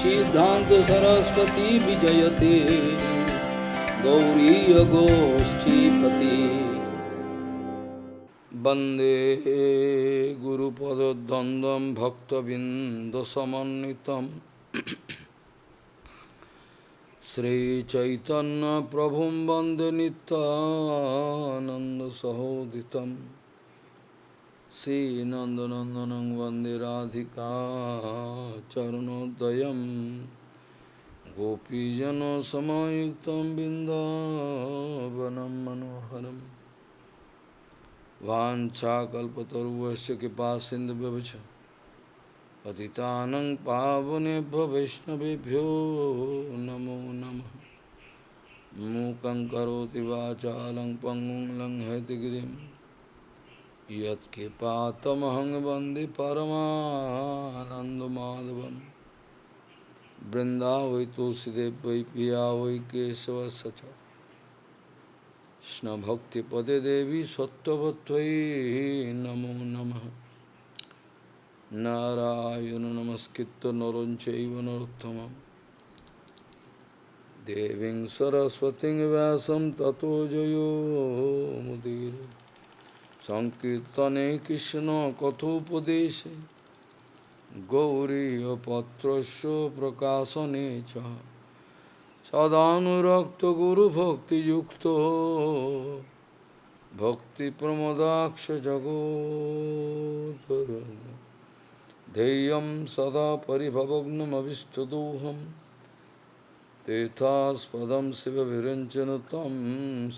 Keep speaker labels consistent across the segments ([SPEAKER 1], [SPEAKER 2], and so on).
[SPEAKER 1] सिद्धांत सरस्वती विजयते गौरीय गोष्ठीपति वंदे गुरुपद्वंद्वं भक्तबिंदसमन्वितं श्री चैतन्य प्रभुं वंदे नित्यानंद सहोदितं श्री नंदनंदनं वंदे राधिका चरणोदयं गोपीजन समायुक्तं बिंदावनं मनोहरं वाञ्छाकल्पतरुश्च कृपासिन्धुभ्यश्च पतितानं पावनेभ्यो वैष्णवेभ्यो नमो नमः। मूकं करोति वाचालं पङ्गुं लङ्घयतिगिरिं यत्कृपातमहं वन्दे परमानन्दमाधवं। वृन्दावै तुलसीदेव वै पिया वै केशवस्य च कृष्ण भक्ति पदे देवी सत्ववत्त्वयि नमो नमः। नारायण नमस्कृत्य नरं चैव नरोत्तमं देवीं सरस्वतीं व्यासं ततो जयो मुदीरये। संकीर्तने कृष्ण कथोपदेशे गौरीयपत्रस्य प्रकाशने च सदानुरक्त गुरुभक्तियुक्तो भक्तिप्रमोदाक्ष जगोद्वरुन् ध्येयं सदा परिभवग्नमभिष्टदोहं तीर्थास्पदं शिवविरञ्चन तं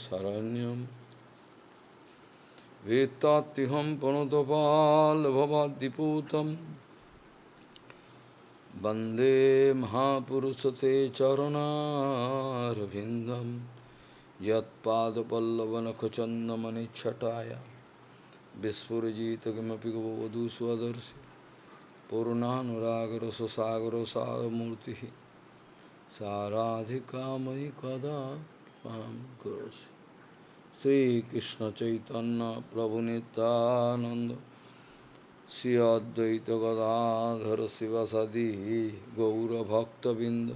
[SPEAKER 1] शरण्यं वेत्तात्तिहं प्रणतपालभवाद्दिपूतं वन्दे महापुरुषते चरणारविन्दं यत्पादपल्लवनखचन्दमनिच्छटाय विस्फुरजित किमपि गोवधू स्वदर्शि पूर्णानुरागरससागरसारमूर्तिः साराधिका मयि कदा त्वां करोषि। श्रीकृष्ण चैतन्य प्रभु नित्यानंद श्री अद्वैत गदाधर शिवसदि गौरभक्तबिंद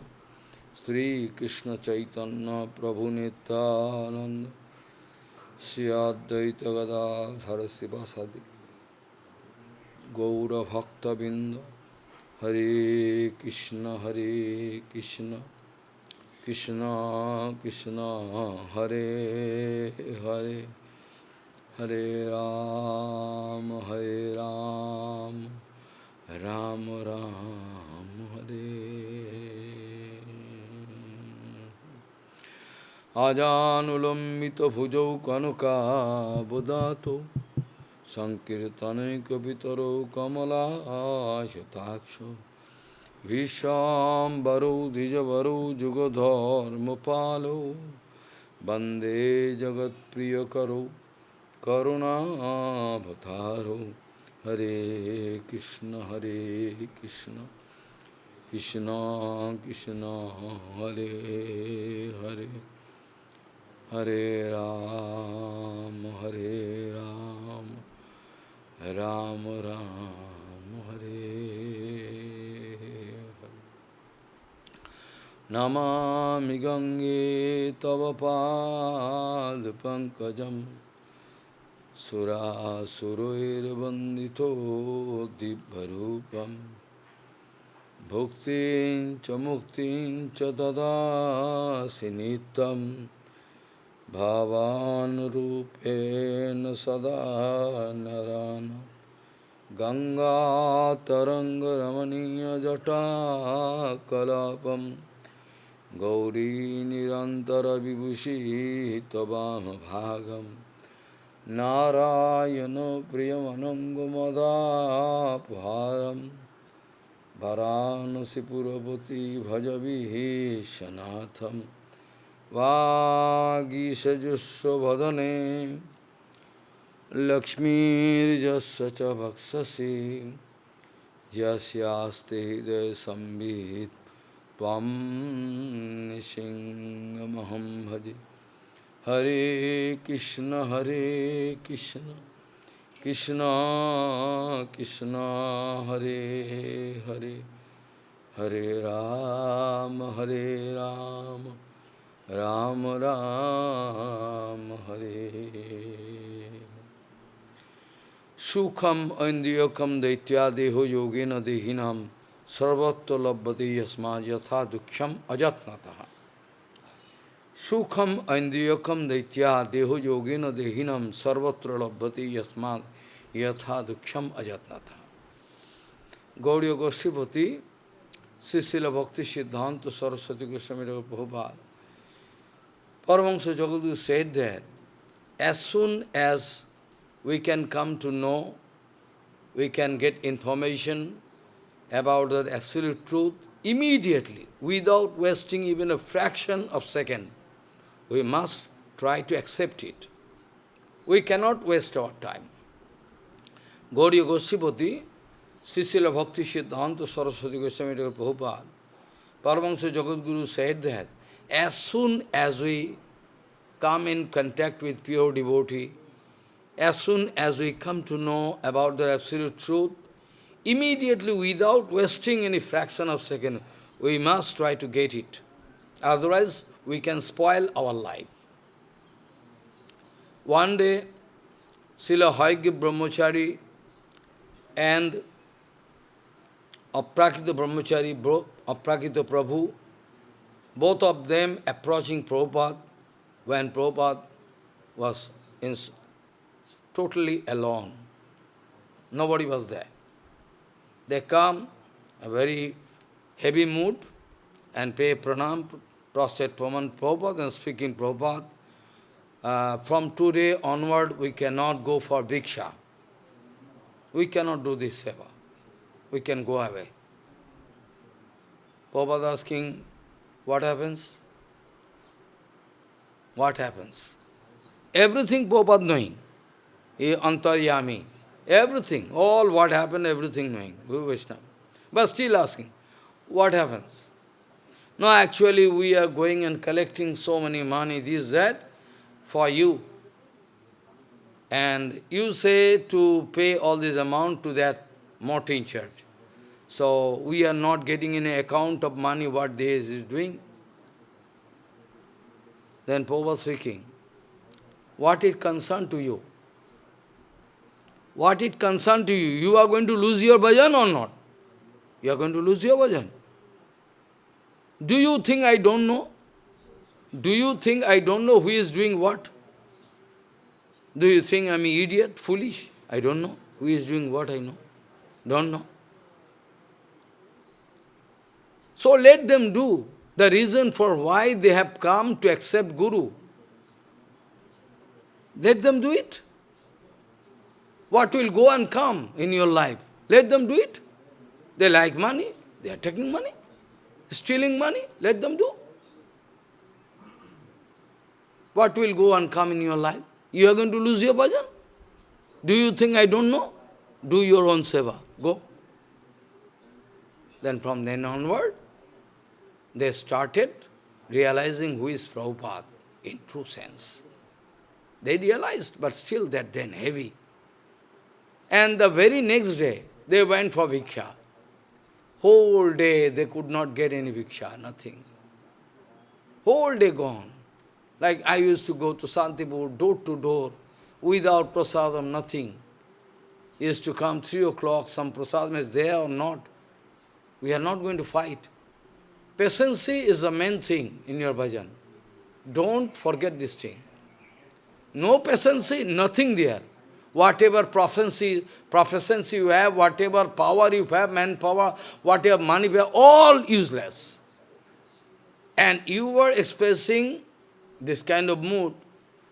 [SPEAKER 1] श्रीकृष्ण चैतन्य प्रभु नित्यानंद श्री अद्वैत गदाधर शिवसदि गौरभक्तबिंद। हरे कृष्ण कृष्ण कृष्ण हरे हरे हरे राम राम राम हरे। आजानुलंबित भुजौ कनकावदातो संकीर्तनैकपितरो कमलायताक्षो विश्वाम्बरो द्विजवरो जुगधर्मपालो वन्दे जगत्प्रियकरो करुणावतारो। हरे कृष्ण कृष्ण कृष्ण हरे हरे हरे राम राम राम हरे हरे। नमामि गंगे तव पादपङ्कजं सुरासुरैर्वन्दितो दिव्यरूपं भुक्तिं च मुक्तिं च ददासि नित्यं भावानुरूपेण सदा नरान्। गंगातरङ्गरमणीयजटाकलापं गौरी निरन्तरविभूषी त्ववामभागं नारायण प्रियमनङ्गमदापहारं वाराणसीपुरपति भजविशनाथं वागीशजुष्वदने लक्ष्मीर्यस्य च भक्षसि यस्यास्ते हृदय संवित् त्वं निसिंहमहं भजे। हरे Krishna Krishna Krishna Hare Hare Hare Ram, Hare Ram, Ram Ram, Hare. Sukham Indriyakam Daitya Deho Yogena Dehinam Sarvatto Labbati Yasma Yatha Duksham Ajatnataha. Sukham Indriyakam Daitya Deho Yogena Dehinam Sarvatra Labbati Yasma Yatha Duksham Ajatnataha. Gauriya Goshtipati, Srila Bhakti Siddhanta Saraswati Goswami Prabhupada, Paramahansa Jagadguru said that as soon as we can come to know, we can get information about the absolute truth, immediately, without wasting even a fraction of second, we must try to accept it. We cannot waste our time. Gauriya Goshtipati, Srila Bhakti Siddhanta Saraswati Goswami Prabhupada, Paramahansa Jagadguru said that as soon as we come in contact with pure devotee, as soon as we come to know about the absolute truth, immediately, without wasting any fraction of second, we must try to get it. Otherwise, we can spoil our life. One day, Srila Haigya Brahmachari and Aprakita Brahmachari, Aprakita Prabhu, both of them approaching Prabhupada when Prabhupada was totally alone. Nobody was there. They come, a very heavy mood, and pay pranam, prostrate Prabhupada, and speaking Prabhupada, from today onward we cannot go for bhiksha. We cannot do this seva. We can go away. Prabhupada asking, what happens? What happens? Everything Prabhupada knowing. Antaryami. Everything. All what happened, everything knowing. Vaishnava. But still asking, what happens? No, actually we are going and collecting so many money, this, that, for you. And you say to pay all this amount to that Martin church. So we are not getting any account of money what they is doing. Then Prabhupada speaking, what it concern to you? What it concern to you? You are going to lose your bhajan or not? You are going to lose your bhajan. Do you think I don't know? Do you think I don't know who is doing what? Do you think I am an idiot, foolish? I don't know. Who is doing what I know? Don't know. So let them do. The reason for why they have come to accept Guru. Let them do it. What will go and come in your life? Let them do it. They like money. They are taking money. Stealing money. Let them do. What will go and come in your life? You are going to lose your bhajan. Do you think I don't know? Do your own seva. Go. Then from then onward, they started realizing who is Prabhupada in true sense. They realized, but still that then heavy. And the very next day, they went for bhiksha. Whole day they could not get any bhiksha, nothing. Whole day gone. Like I used to go to Santipur, door to door, without prasadam, nothing. Used to come 3 o'clock, some prasadam is there or not. We are not going to fight. Patience is the main thing in your bhajan. Don't forget this thing. No patience, nothing there. Whatever proficiency you have, whatever power you have, manpower, whatever money you have, all useless. And you were expressing this kind of mood,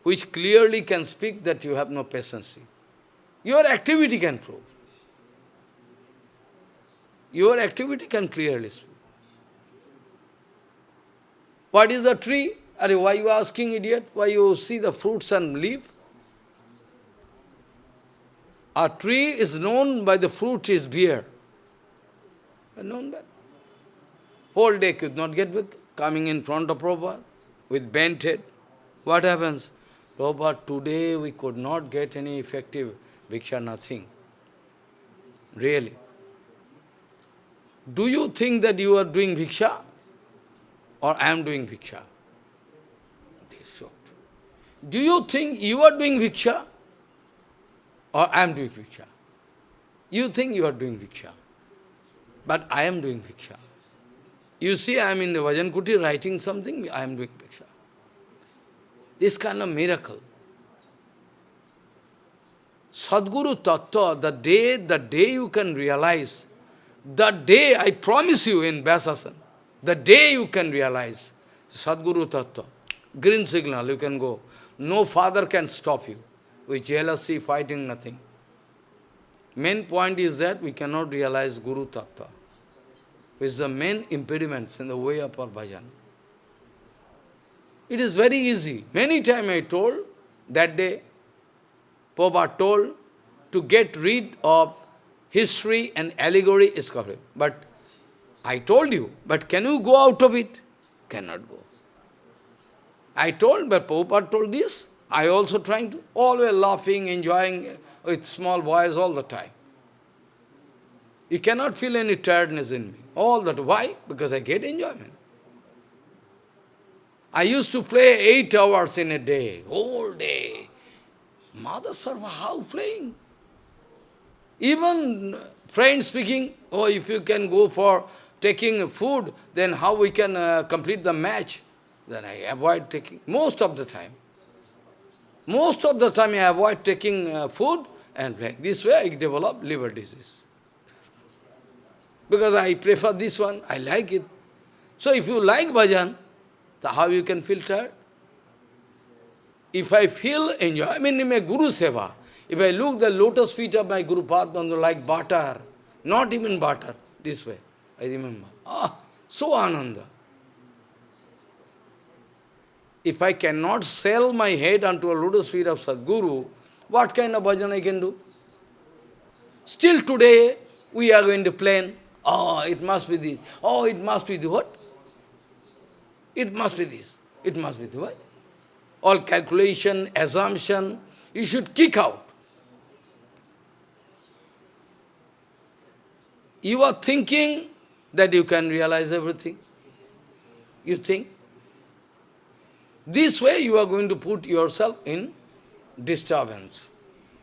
[SPEAKER 1] which clearly can speak that you have no patience. Your activity can prove. Your activity can clearly speak. What is the tree? Why you are asking, idiot? Why you see the fruits and leaf? A tree is known by the fruit is beer. Known that. Whole day could not get with, coming in front of Prabhupada with bent head. What happens? Prabhupada, today we could not get any effective bhiksha, nothing. Really. Do you think that you are doing bhiksha? Or I am doing bhiksha? This short. Do you think you are doing bhiksha? Or I am doing bhiksha? You think you are doing bhiksha. But I am doing bhiksha. You see, I am in the Vajan Kuti writing something, I am doing bhiksha. This kind of miracle. Sadguru Tattva, the day you can realize, the day, I promise you in Vyasasan, the day you can realize Sadguru Tattva, green signal, you can go. No father can stop you. With jealousy, fighting, nothing. Main point is that we cannot realize Guru Tattva, which is the main impediments in the way of our bhajan. It is very easy. Many times I told, that day, Prabhupada told, to get rid of history and allegory is correct. But I told you, but can you go out of it? Cannot go. I told, but Prabhupada told this. I also trying to, always laughing, enjoying with small boys all the time. You cannot feel any tiredness in me. All that. Why? Because I get enjoyment. I used to play 8 hours in a day, whole day. Mother Sarva, how playing? Even friends speaking, oh, if you can go for taking food, then how we can complete the match? Then I avoid taking, most of the time. Most of the time I avoid taking food and playing. This way I develop liver disease. Because I prefer this one, I like it. So if you like bhajan, how you can feel tired? If I feel enjoyment in my Guru Seva, if I look the lotus feet of my Guru Padma like butter, not even butter, this way, I remember. So ananda. If I cannot sell my head unto a lotus feet of Sadguru, what kind of bhajan I can do? Still today, we are going to plan, it must be this, it must be the what? It must be this, it must be the what? All calculation, assumption, you should kick out. You are thinking that you can realize everything. You think. This way you are going to put yourself in disturbance.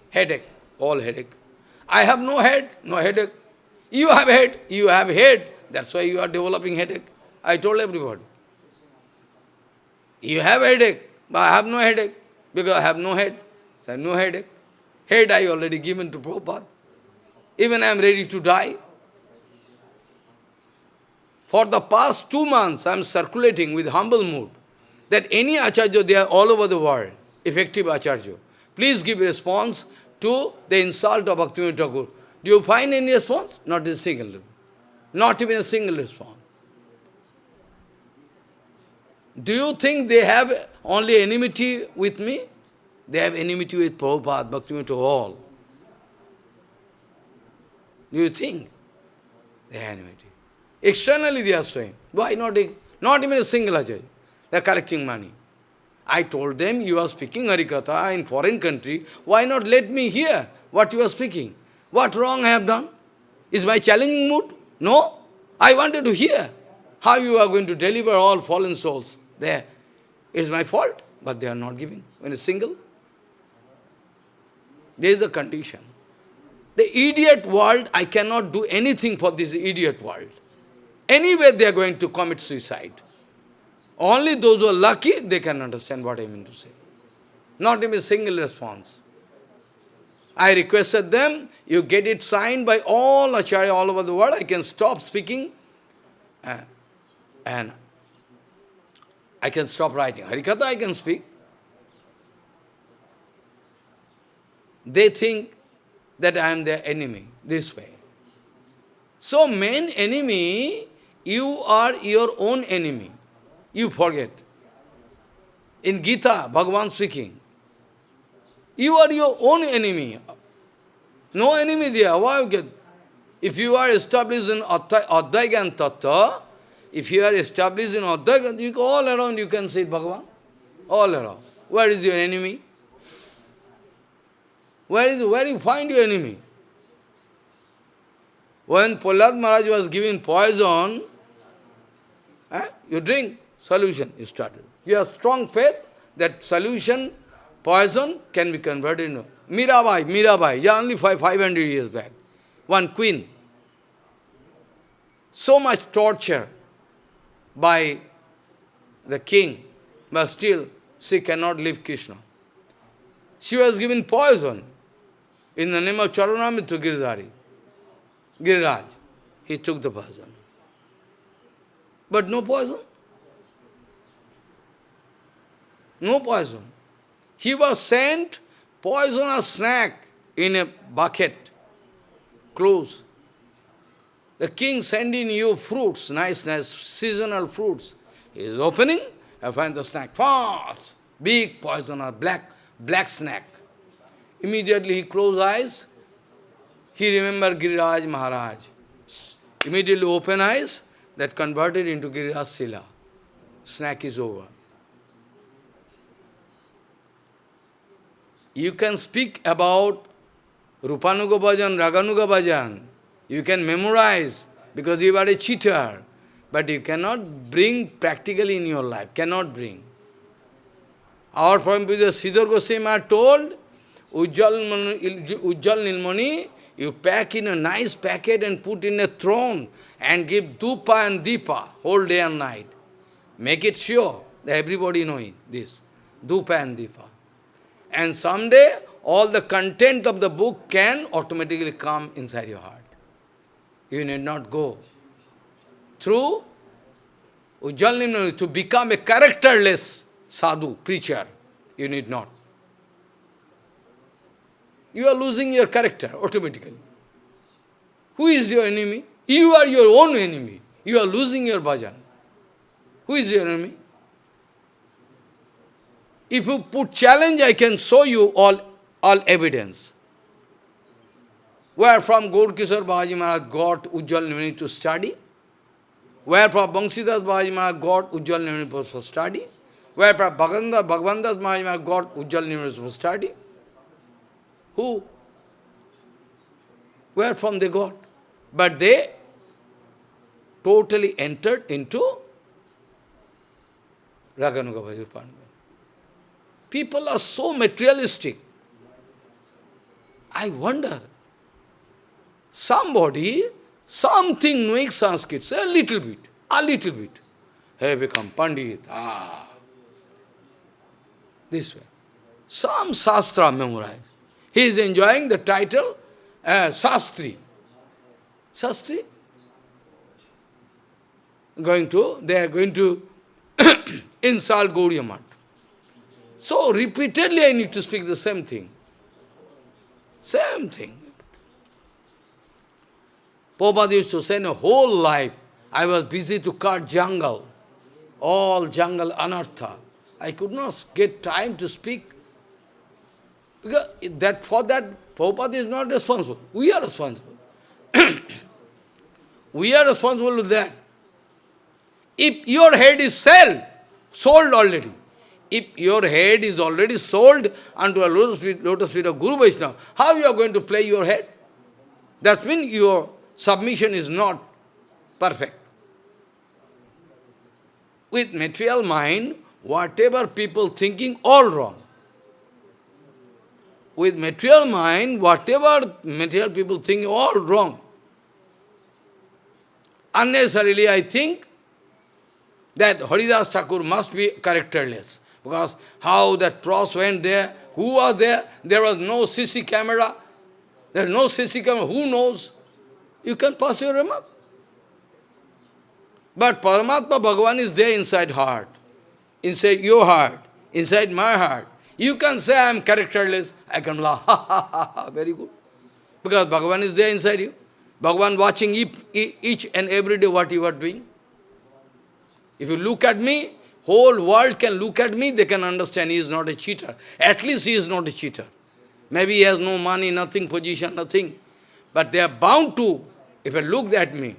[SPEAKER 1] Headache, all headache. I have no head, no headache. You have head, that's why you are developing headache. I told everybody. You have headache, but I have no headache, because I have no head. So I have no headache. Head I already given to Prabhupada. Even I am ready to die. For the past 2 months, I am circulating with humble mood, that any Acharya, they are all over the world, effective Acharya. Please give a response to the insult of Bhaktivinoda Thakur. Do you find any response? Not a single. Not even a single response. Do you think they have only enmity with me? They have enmity with Prabhupada, Bhaktivinoda Thakur, all. Do you think? They have enmity. Externally they are showing. Why not? Not even a single Acharya. They are collecting money. I told them, you are speaking Harikatha in foreign country, why not let me hear what you are speaking? What wrong I have done? Is my challenging mood? No. I wanted to hear how you are going to deliver all fallen souls. There. It is my fault, but they are not giving. When it's single, there is a condition. The idiot world, I cannot do anything for this idiot world. Anyway, they are going to commit suicide. Only those who are lucky, they can understand what I mean to say. Not even a single response. I requested them, you get it signed by all Acharya all over the world, I can stop speaking and I can stop writing. Harikatha I can speak. They think that I am their enemy, this way. So main enemy, you are your own enemy. You forget. In Gita, Bhagavan speaking, you are your own enemy. No enemy there. Why you get? If you are established in Advaita and Tattva, if you are established in Advaita, you go all around you can say Bhagavan. All around. Where is your enemy? Where you find your enemy? When Prahlad Maharaj was given poison, you drink, solution is started. You have strong faith that solution, poison can be converted into. Mirabai, yeah, only 500 years back. One queen. So much torture by the king, but still she cannot leave Krishna. She was given poison in the name of Charanamitra Giriraj. He took the poison. But no poison. No poison. He was sent poisonous snack in a bucket, close. The king sending you fruits, nice seasonal fruits. He is opening, I find the snack, fast, big poisonous, black snack. Immediately he closed eyes, he remembered Giriraj Maharaj. Immediately open eyes, that converted into Giriraj Sila. Snack is over. You can speak about Rupanuga Bhajan, Raganuga Bhajan. You can memorize because you are a cheater. But you cannot bring practically in your life. Cannot bring. Our Prime Puja Sridhar Goswami told, Ujjal Nilmani, you pack in a nice packet and put in a throne and give dupa and deepa whole day and night. Make it sure that everybody knows this. Dupa and deepa. And someday, all the content of the book can automatically come inside your heart. You need not go through Ujjal Nilmani to become a characterless sadhu, preacher. You need not. You are losing your character automatically. Who is your enemy? You are your own enemy. You are losing your bhajan. Who is your enemy? If you put challenge, I can show you all evidence. Where from Gaurkishore Balaji Maharaj got Ujjal Nilmani to study? Where from Banshidas Balaji Maharaj got Ujjal Nilmani for study? Where from Bhagavandas Maharaj got Ujjal Nilmani for study? Who? Where from they got? But they totally entered into Raganuga Bhajan. People are so materialistic. I wonder, somebody, something knowing Sanskrit, say a little bit, hey, become Pandit, this way. Some Shastra memorized. He is enjoying the title, Shastri. Shastri? They are going to insult Gauriya Math. So repeatedly I need to speak the same thing. Same thing. Prabhupada used to say, in a whole life, I was busy to cut jungle, all jungle anartha. I could not get time to speak. Because for that, Prabhupada is not responsible. We are responsible. We are responsible to that. If your head is sold already, if your head is already sold unto a lotus feet of Guru Vaishnava, how you are going to play your head? That means your submission is not perfect. With material mind, whatever people thinking, all wrong. With material mind, whatever material people think, all wrong. Unnecessarily, I think that Haridas Thakur must be characterless. Because how that cross went there, who was there? There was no CC camera. There is no CC camera. Who knows? You can pass your remark. But Paramatma Bhagavan is there inside heart, inside your heart, inside my heart. You can say I am characterless. I can laugh. Ha, ha, ha, ha. Very good. Because Bhagavan is there inside you. Bhagavan watching each and every day what you are doing. If you look at me, whole world can look at me, they can understand he is not a cheater. At least he is not a cheater. Maybe he has no money, nothing, position, nothing. But they are bound to, if they look at me,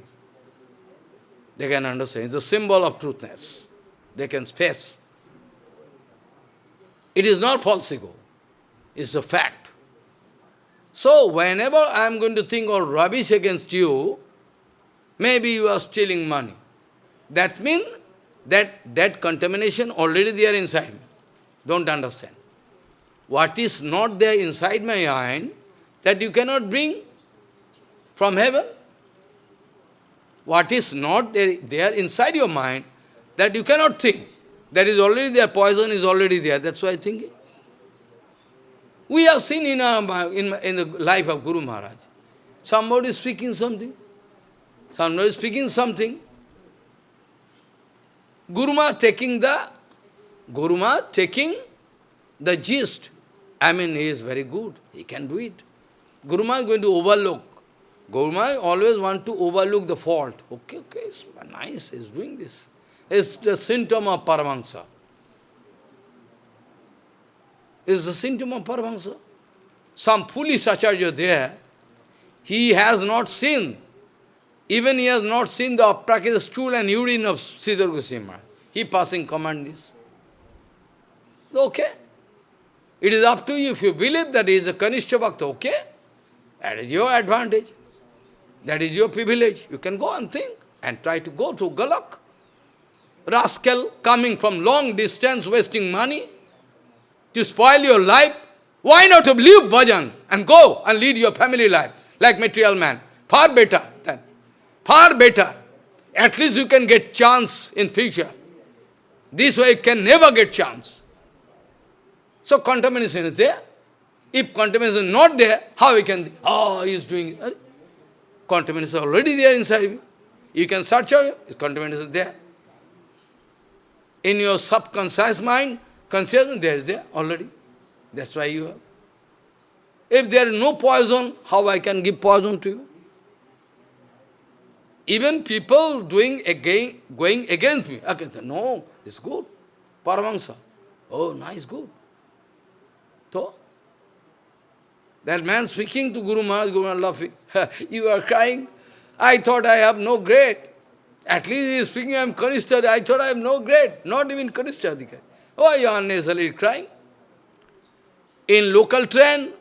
[SPEAKER 1] they can understand. It's a symbol of truthness. They can space. It is not false ego. It's a fact. So, whenever I am going to think all rubbish against you, maybe you are stealing money. That means that contamination already there inside me. Don't understand. What is not there inside my mind, that you cannot bring from heaven. What is not there inside your mind, that you cannot think. That is already there, poison is already there. That's why I think. We have seen in the life of Guru Maharaj. Somebody is speaking something. Somebody is speaking something. Guru Maharaj taking the gist. I mean, he is very good. He can do it. Guru Maharaj is going to overlook. Guru Maharaj always want to overlook the fault. Okay, it's nice, he's doing this. It's the symptom of Paramahansa. It's the symptom of Paramahansa. Some foolish acharya there, he has not seen, even he has not seen the aprakita stool and urine of Sridhar Goswami Maharaj. He passing command this. Okay. It is up to you. If you believe that he is a Kanishta Bhakta, okay? That is your advantage. That is your privilege. You can go and think and try to go to Galak. Rascal coming from long distance, wasting money to spoil your life. Why not leave bhajan and go and lead your family life like material man? Far better than. Far better. At least you can get chance in future. This way you can never get chance. So contamination is there. If contamination is not there, how we can think, oh, he is doing it. Contamination is already there inside you. You can search out, contamination is there. In your subconscious mind, consciousness there is there already. That's why you have. If there is no poison, how I can give poison to you? Even people going against me, I can say, no, it's good. Paramahansa. Oh, nice, good. So, that man speaking to Guru Maharaj laughing. You are crying. I thought I have no grade. At least he is speaking, I am Kanishta. I thought I have no grade. Not even Kanishta. Why you are unnecessarily crying? In local train,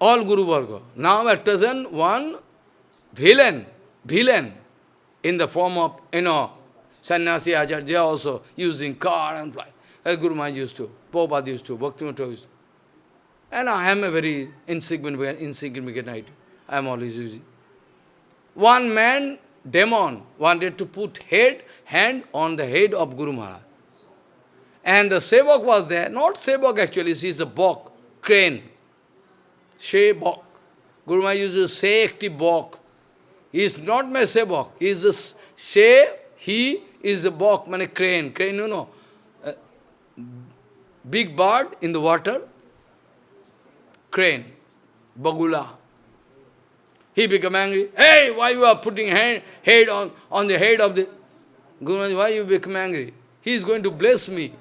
[SPEAKER 1] all Guru Varga. Now at present, one villain in the form of, Sannyasi Acharya also using car and fly. Guru Maharaj used to, Prabhupada used to, Bhaktivinoda used to. And I am a very insignificant item. I am always using. One man, demon, wanted to put hand on the head of Guru Maharaj. And the sevak was there. Not sevak actually, she is a bok, crane. She bok. Guru Maharaj used to say active bok. He is not my sevak. He is a she, he is a bok, mean a crane. Crane, big bird in the water. Crane, Bagula. He became angry. Hey, why you are putting head on the head of the... Guru Maharaj, why you become angry? He is going to bless me.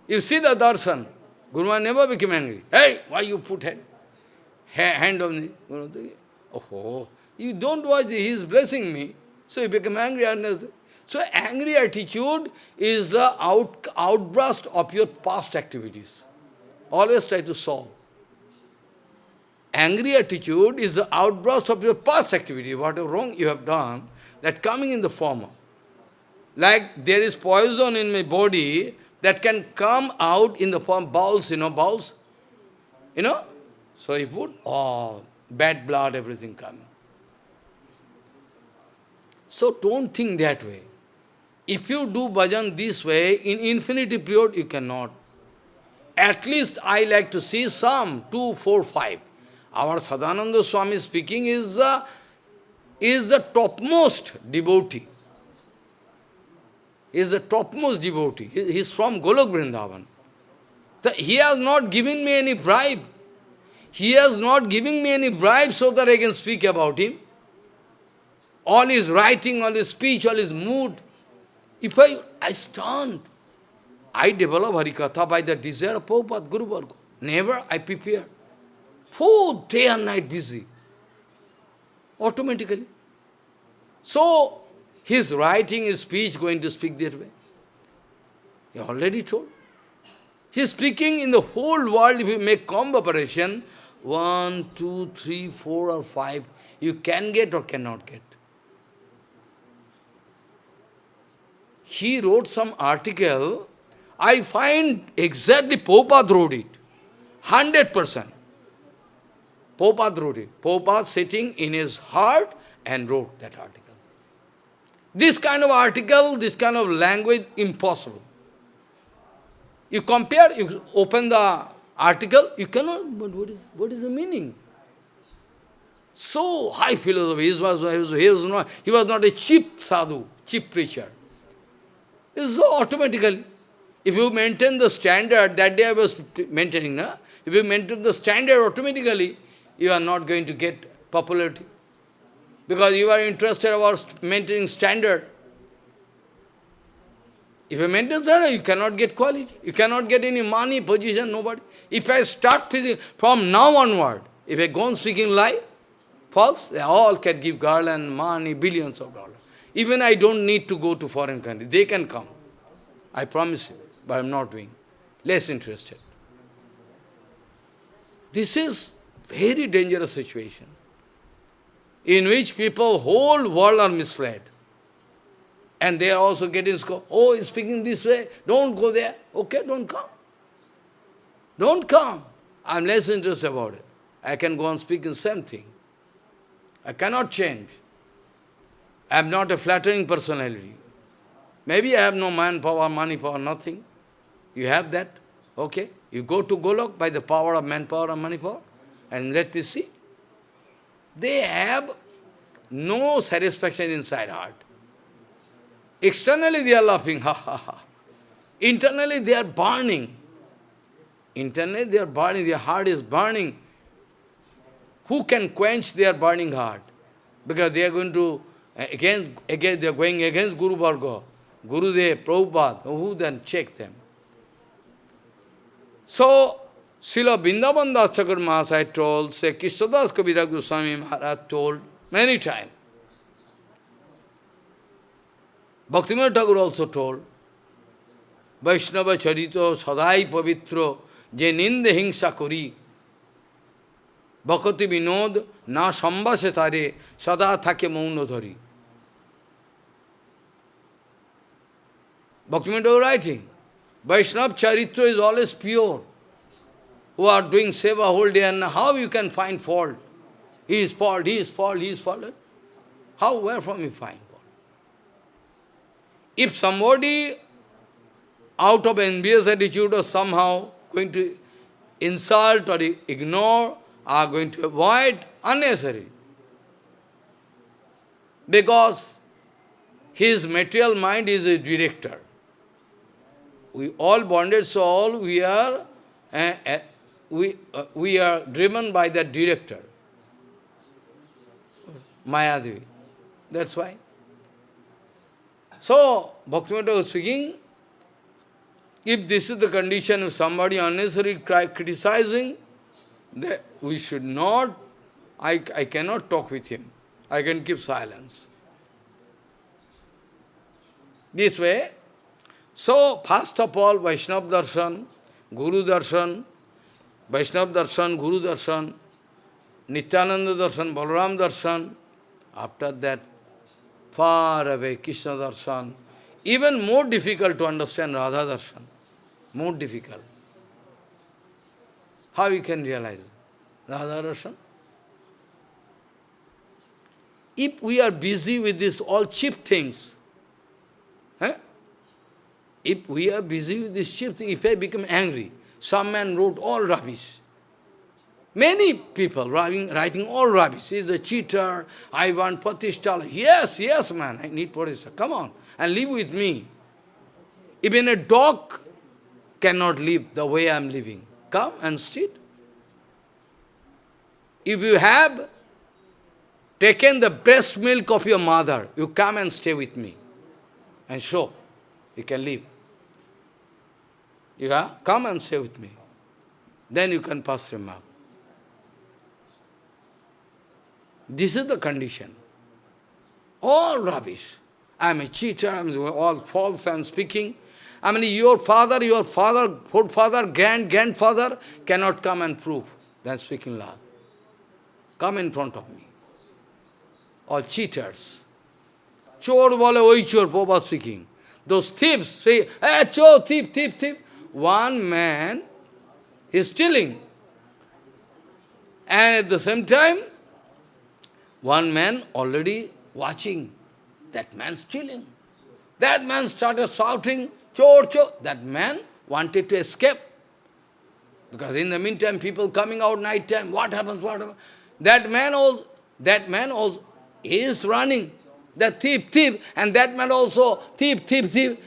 [SPEAKER 1] You see the darshan. Guru Maharaj never became angry. Hey, why you put hand on me? Oh, you don't watch, he is blessing me. So he became angry. So angry attitude is the outburst of your past activities. Always try to solve. Angry attitude is the outburst of your past activity. Whatever wrong you have done, that coming in the form of. Like there is poison in my body that can come out in the form of bowels, bowels. So you put, bad blood, everything coming. So don't think that way. If you do bhajan this way, in infinity period you cannot. At least I like to see some, 2, 4, 5. Our Sadananda Swami speaking is the topmost devotee. Is the topmost devotee. He is from Golok Vrindavan. He has not given me any bribe. He has not given me any bribe so that I can speak about him. All his writing, all his speech, all his mood. If I stand, I develop Harikatha by the desire of Prabhupada, Guru Varga. Never I prepare. Full day and night busy. Automatically. So, his writing, his speech going to speak that way. He already told. He is speaking in the whole world, if you make comb operation, 1, 2, 3, 4 or 5, you can get or cannot get. He wrote some article, I find exactly Prabhupada wrote it, 100%. Prabhupada wrote it. Prabhupada sitting in his heart and wrote that article. This kind of article, this kind of language, impossible. You compare, you open the article, you cannot, but what is the meaning? So high philosophy, he was not a cheap sadhu, cheap preacher. It's so automatically. If you maintain the standard, that day I was maintaining, na? If you maintain the standard automatically, you are not going to get popularity. Because you are interested about maintaining standard. If you maintain standard, you cannot get quality. You cannot get any money, position, nobody. If I start preaching from now onward, if I go on speaking lie, false, they all can give garland, money, billions of dollars. Even I don't need to go to foreign country. They can come. I promise you. But I am not doing. Less interested. This is very dangerous situation, in which people, whole world are misled. And they are also getting scored. Oh, he's speaking this way. Don't go there. Okay, don't come. Don't come. I am less interested about it. I can go on speaking same thing. I cannot change. I am not a flattering personality. Maybe I have no manpower, money power, nothing. You have that. Okay. You go to Golok by the power of manpower and money power. And let me see. They have no satisfaction inside heart. Externally they are laughing, ha ha ha. Internally they are burning. Internally they are burning, their heart is burning. Who can quench their burning heart? Because they are going to, again they are going against Guru Varga, Gurudev, Prabhupada, who then check them? So, Srila Vrindavan Das Thakur Mahasaya told, say Krishnadas Kaviraj Goswami Maharaj told many times. Bhaktivinoda Thakur also told, Vaishnava Charito Sadhai Pavitro Je Ninde Hingsa Kori Bhakati Vinod Na Sambhase Tare Sada Thake Mauno Dhari. Bhaktivinoda Thakur writing, Vaishnava Charitra is always pure. Who are doing seva whole day, and how you can find fault? He is fault, he is fault, he is fault. How, where from you find fault? If somebody out of envious attitude or somehow going to insult or ignore, are going to avoid, unnecessary. Because his material mind is a director. We all bonded soul, we are driven by that director, Mayadevi. That's why. So, Bhaktivinoda was speaking, if this is the condition, if somebody unnecessarily criticizing, that we should not, I cannot talk with him. I can keep silence. This way. So, first of all, Vaishnava Darshan, Guru Darshan, Vaishnava Darshan, Guru Darshan, Nityananda Darshan, Balaram Darshan. After that, far away, Krishna Darshan. Even more difficult to understand Radha Darshan. More difficult. How you can realize Radha Darshan? If we are busy with this all cheap things, if we are busy with this cheap thing, if I become angry, some man wrote all rubbish. Many people writing all rubbish. He is a cheater, I want Patishta. Yes, yes, man, I need Patishta. Come on, and live with me. Even a dog cannot live the way I am living. Come and sit. If you have taken the breast milk of your mother, you come and stay with me. And show, you can live. Yeah? Come and stay with me. Then you can pass remark. This is the condition. All rubbish. I am a cheater, I am all false I am speaking. I mean, your father, forefather, grandfather cannot come and prove. than speaking loud. Come in front of me. All cheaters. Chor bole oi chor, Prabhupada speaking. Those thieves say, hey, chor, thief, thief, thief. One man is stealing. And at the same time, one man already watching. That man stealing. That man started shouting, chor, chor. That man wanted to escape. Because in the meantime, people coming out night time, what happens, what happens? That man also is running. The thief, thief, and that man also, thief, thief, thief,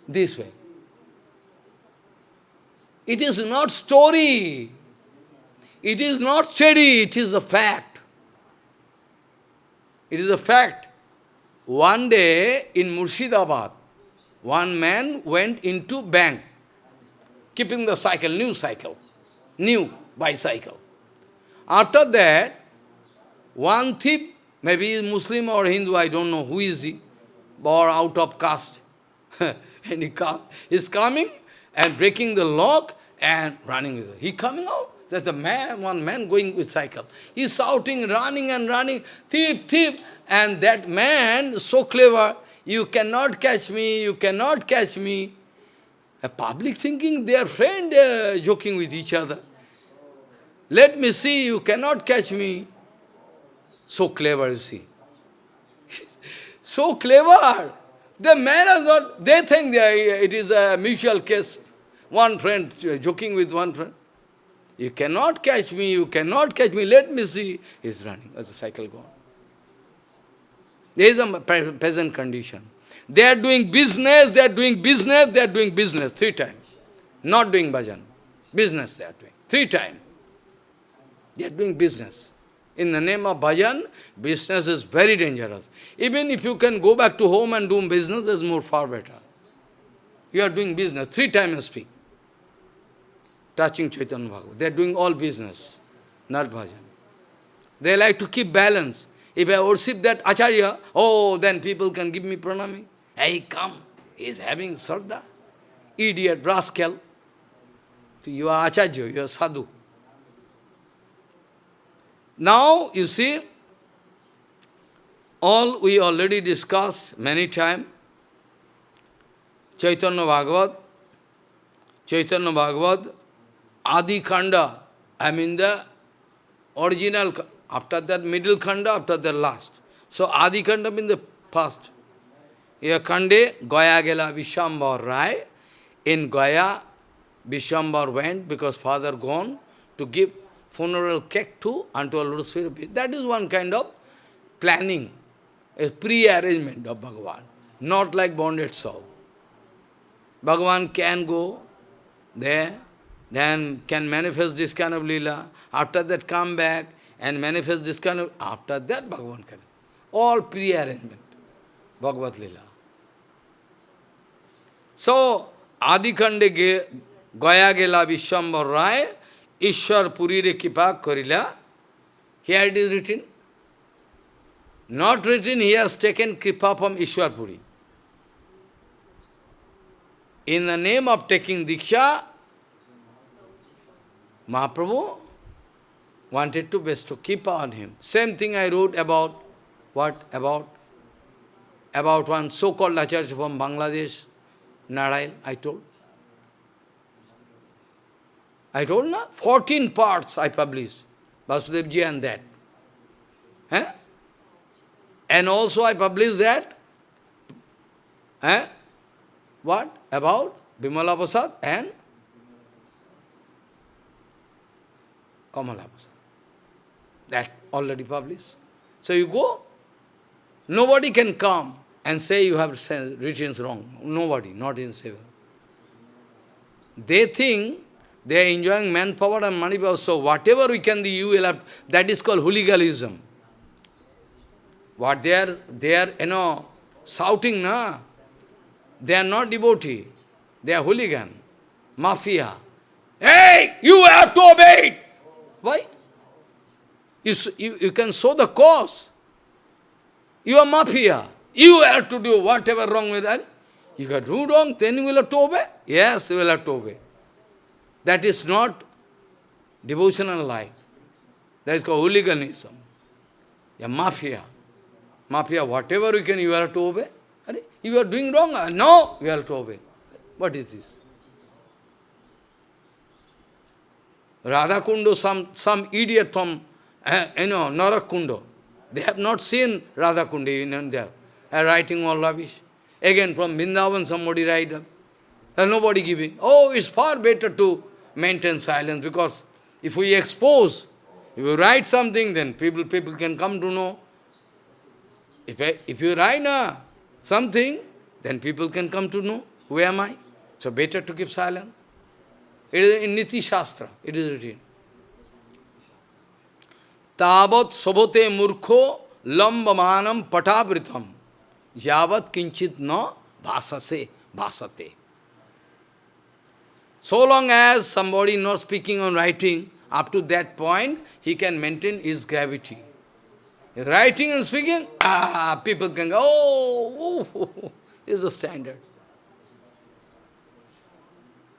[SPEAKER 1] this way. It is not story. It is not study, it is a fact. It is a fact. One day in Murshidabad, one man went into bank, keeping the cycle, new bicycle. After that, one thief, maybe he is Muslim or Hindu, I don't know who is he, or out of caste, any caste, is coming and breaking the lock and running with it. He coming out. There's a man, one man going with cycle. He's shouting, running and running, thief, thief. And that man, so clever, you cannot catch me, you cannot catch me. A public thinking they are friend, joking with each other. Let me see, you cannot catch me. So clever, you see. So clever. The man is not, they think it is a mutual case. One friend joking with one friend. You cannot catch me, you cannot catch me, let me see. He's running, as the cycle gone. There is a present condition. They are doing business, they are doing business, they are doing business 3 times. Not doing bhajan. Business they are doing 3 times. They are doing business. In the name of bhajan, business is very dangerous. Even if you can go back to home and do business, that's more far better. You are doing business 3 times and speak. Touching Chaitanya Bhagavatam. They are doing all business, not bhajan. They like to keep balance. If I worship that Acharya, oh, then people can give me pranami. Hey, come, he is having Shraddha. Idiot, rascal. You are Acharya, you are sadhu. Now, you see, all we already discussed many times. Chaitanya Bhagavat, Adi Khanda, I mean the original, after that middle Khanda, after the last. So Adi Khanda means the first. Here Khande, Gaya Gela Vishwambar Rai. In Gaya, Vishwambar went because father gone to give funeral cake to unto a little spirit. That is one kind of planning, a pre-arrangement of Bhagavan, not like bonded soul. Bhagavan can go there, then can manifest this kind of lila. After that come back and manifest this kind of, after that Bhagavan can. All pre-arrangement, Bhagavat lila. So, Adi Khande Gaya Gela Vishwambar Rai, Ishwar Puri Re Kipa Korila. Here it is written. Not written, he has taken Kripa from Ishwar Puri. In the name of taking Diksha, Mahaprabhu wanted to bestow Kripa on him. Same thing I wrote about, what? About one so-called Acharya from Bangladesh, Narayan, I told. Na? 14 parts I published, Vasudevji and that. Eh? And also I published that. Eh? What? About Bimala Prasad and Kamala Prasad. That already published. So you go, nobody can come and say you have written wrong. Nobody, not in civil. They think they are enjoying manpower and money power, so whatever we can do, you will have, that is called hooliganism. What they are, shouting, na? They are not devotee. They are hooligan, mafia. Hey, you have to obey it. Why? You can show the cause. You are mafia. You have to do whatever wrong with that. You can do wrong, then you will have to obey. Yes, you will have to obey. That is not devotional life. That is called hooliganism. Yeah, mafia. Mafia, whatever you have to obey. You are doing wrong. No, you have to obey. What is this? Radha Kundo, some idiot from, Narak Kundo. They have not seen Radha Kundi in there, writing all rubbish. Again, from Vrindavan, somebody write, nobody giving. Oh, it's far better to maintain silence, because if we expose, if you write something, then people can come to know. If you write something, then people can come to know, who am I? So better to keep silence. It is in Niti Shastra, it is written. Tavat sobote murkho lambamanam patavritam yavat kinchit na bhasate. So long as somebody not speaking or writing, up to that point, he can maintain his gravity. Writing and speaking, people can go, oh, this is a standard.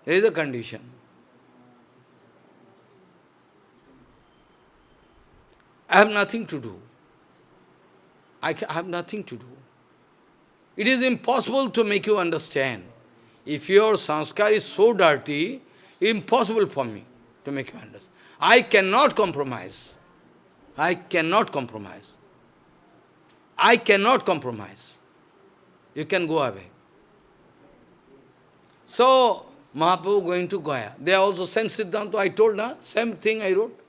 [SPEAKER 1] There is a condition. I have nothing to do. I have nothing to do. It is impossible to make you understand. If your sanskar is so dirty, impossible for me to make you understand. I cannot compromise. I cannot compromise. I cannot compromise. You can go away. So, Mahaprabhu going to Gaya. They are also same Siddhanta I told, same thing I wrote.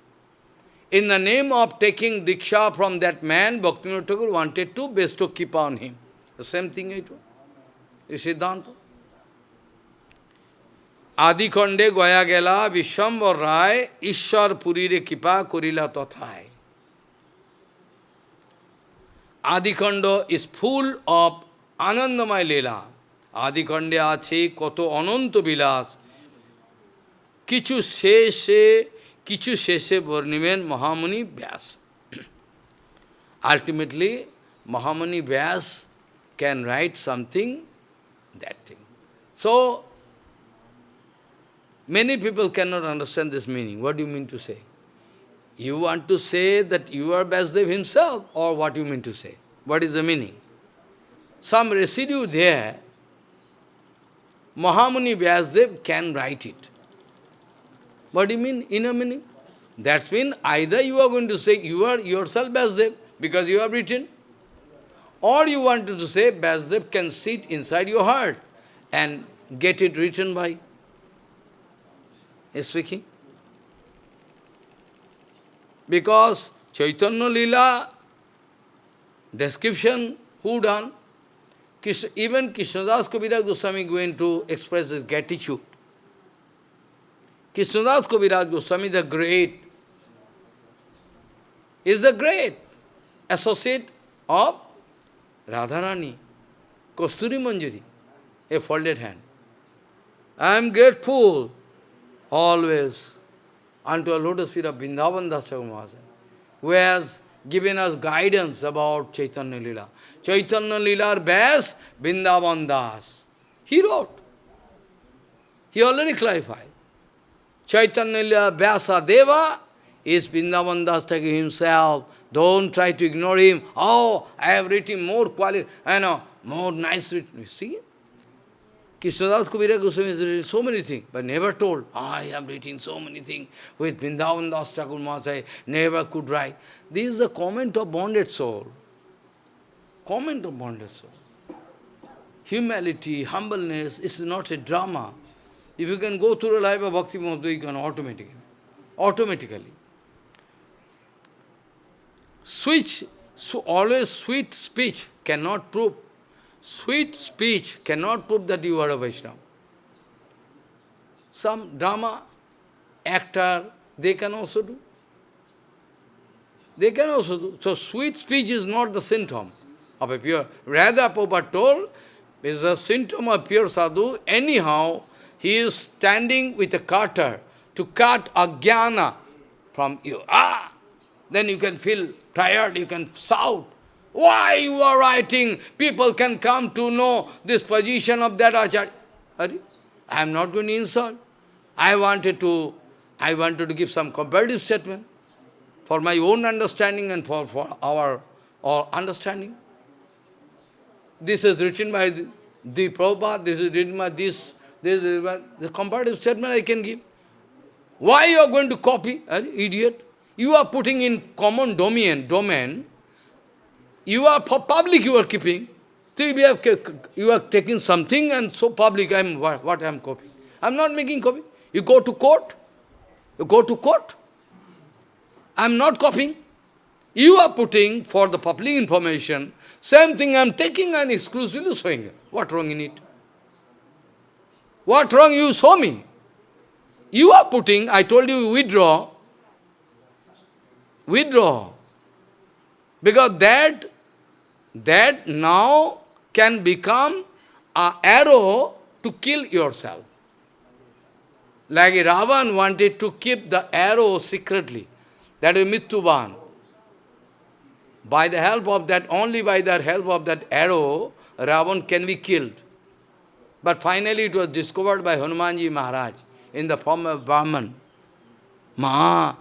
[SPEAKER 1] In the name of taking Diksha from that man, Bhaktivinoda Thakur wanted to bestow Kripa on him. The same thing I told. Is Siddhanta. Adi Khande Gaya Gela Vishwambar Rai Ishwar Purire Kripa Korila Tathai. Adi Khanda is full of Anandamay Leela. Adi Khande ache koto ananto bilas. Kichu sheshe Varnimen Mahamuni Vyas. Ultimately, Mahamuni Vyas can write something, that thing. So, many people cannot understand this meaning. What do you mean to say? You want to say that you are Vyasdev himself, or what you mean to say? What is the meaning? Some residue there, Mahamuni Vyasdev can write it. What do you mean, inner meaning? That's mean either you are going to say you are yourself Vyasdev, because you have written, or you wanted to say Vyasdev can sit inside your heart and get it written by speaking. Because Chaitanya Lila description, who done? Even Krishnadas Kaviraj Goswami going to express his gratitude. Krishnadas Kaviraj Goswami, the great, is the great associate of Radharani, Kasturi Manjari, a folded hand. I am grateful always unto a lotus feet of Vrindavan Das Thakur Mahasaya, who has given us guidance about Chaitanya Lila. Chaitanya Lila best Vrindavan Das. He wrote. He already clarified. Chaitanya Lila Vyasa Deva is Vrindavan Das Thakur himself. Don't try to ignore him. Oh, I have written more quality, more nice written. You see? Krishnadas Kaviraj Goswami has written so many things, but never told, I am writing so many things with Vrindavan Das Thakur Mahasaya, never could write. This is a comment of bonded soul. Comment of bonded soul. Humility, humbleness is not a drama. If you can go through the life of Bhakti Madhva, you can automatically. Always sweet speech cannot prove. Sweet speech cannot prove that you are a Vaishnava. Some drama actor, they can also do. They can also do. So sweet speech is not the symptom of a pure. Rather, Prabhupada told, is a symptom of pure sadhu. Anyhow, he is standing with a cutter to cut ajnana from you. Then you can feel tired, you can shout. Why you are writing? People can come to know this position of that acharya. I am not going to insult. I wanted to I wanted to give some comparative statement for my own understanding and for our understanding. This is written by the Prabhupada, this is written by this is written by the comparative statement I can give. Why you are going to copy? Idiot. You are putting in common domain. You are for public you are keeping. So you are taking something and so public what I am copying. I am not making copy. You go to court. You go to court. I am not copying. You are putting for the public information, same thing I am taking and exclusively showing. What wrong in it? What wrong you show me? You are putting, I told you withdraw. Withdraw. Because that now can become an arrow to kill yourself. Like Ravan wanted to keep the arrow secretly. That is Mittuban. By the help of that, only by the help of that arrow, Ravan can be killed. But finally it was discovered by Hanumanji Maharaj in the form of Brahman. Now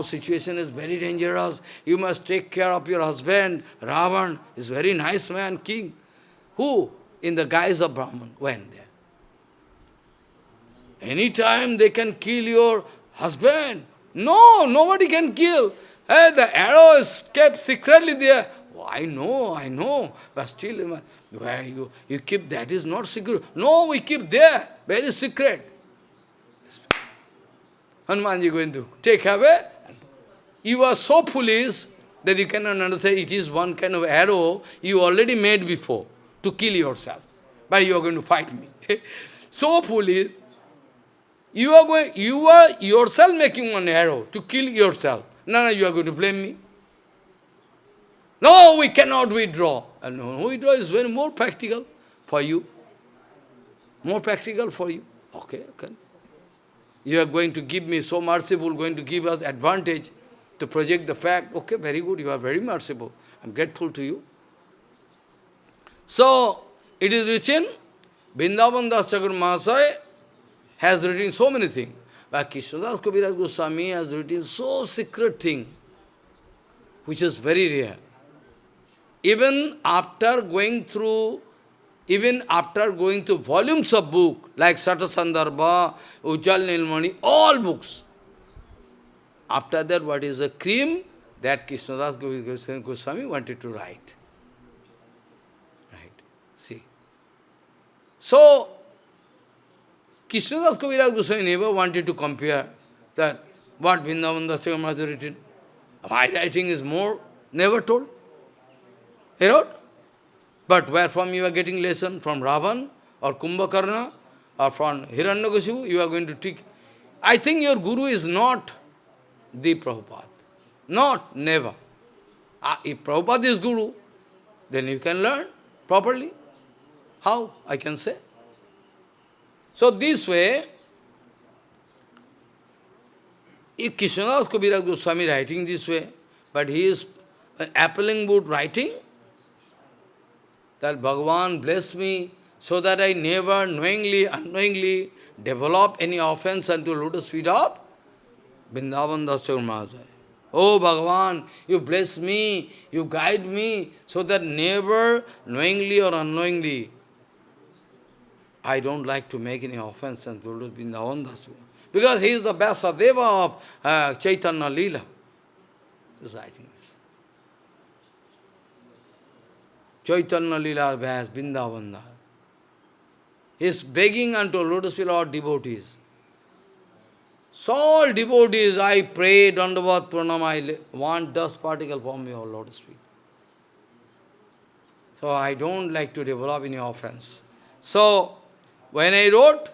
[SPEAKER 1] situation is very dangerous. You must take care of your husband. Ravan is very nice man, king. Who? In the guise of Brahman went there. Anytime they can kill your husband. No, nobody can kill. Hey, the arrow is kept secretly there. Oh, I know. But still, why you keep that is not secret. No, we keep there. Very secret. Hanumanji going to take away. You are so foolish that you cannot understand it is one kind of arrow you already made before to kill yourself. But you are going to fight me. So foolish. You are yourself making one arrow to kill yourself. No, you are going to blame me. No, we cannot withdraw. And no, withdraw is very more practical for you. More practical for you. Okay. You are going to give me so merciful, going to give us advantage to project the fact. Okay, very good, you are very merciful. I am grateful to you. So, it is written, Vrindavan Das Thakur Mahasaya has written so many things. But Krishnadas Kaviraj Goswami has written so secret thing, which is very rare. Even after going through volumes of book, like Sata Sandarbha, Ujjal Nilmani, all books, after that what is the cream that Krishnadas Kaviraj Goswami wanted to write. Right? See. So, Krishnadas Kaviraj Goswami never wanted to compare that what Vrindavan Das Thakur has written. My writing is more, never told. He wrote. But where from you are getting lesson? From Ravan or Kumbhakarna or from Hiranyakashipu? You are going to take. I think your guru is not the Prabhupada. Not, never. If Prabhupada is guru, then you can learn properly. How? I can say. So this way, if Krishnadas Kaviraj Goswami writing this way, but he is an appalling book writing, that Bhagavan bless me so that I never knowingly, unknowingly develop any offense unto lotus feet of Vrindavan Das Thakur Mahasaya. Oh Bhagavan, you bless me, you guide me so that never knowingly or unknowingly I don't like to make any offense unto Lord Vrindavan Das Thakur. Because he is the Vyasadeva of Chaitanya Leela. This is writing this. Chaitanya Leela Vyas Vrindavan Das. He is begging unto lotus feet of devotees. So all devotees, I pray, Dandavat Pranam, I want dust particle from your lotus feet. So I don't like to develop any offense. So, when I wrote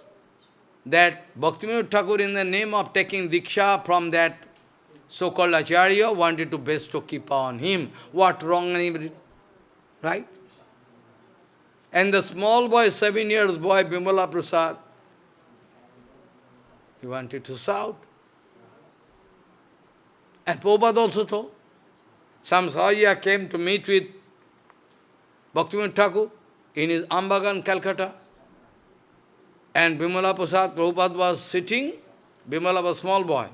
[SPEAKER 1] that Bhaktivinoda Thakur in the name of taking Diksha from that so-called Acharya wanted to bestow Kripa on him, what wrong, right? And the small boy, 7 years boy, Bimala Prasad, he wanted to shout. And Prabhupada also told. Some Sahaja came to meet with Bhaktivinoda Thakur in his Ambagan, Calcutta. And Bimala Prasad, Prabhupada was sitting Bimala was a small boy.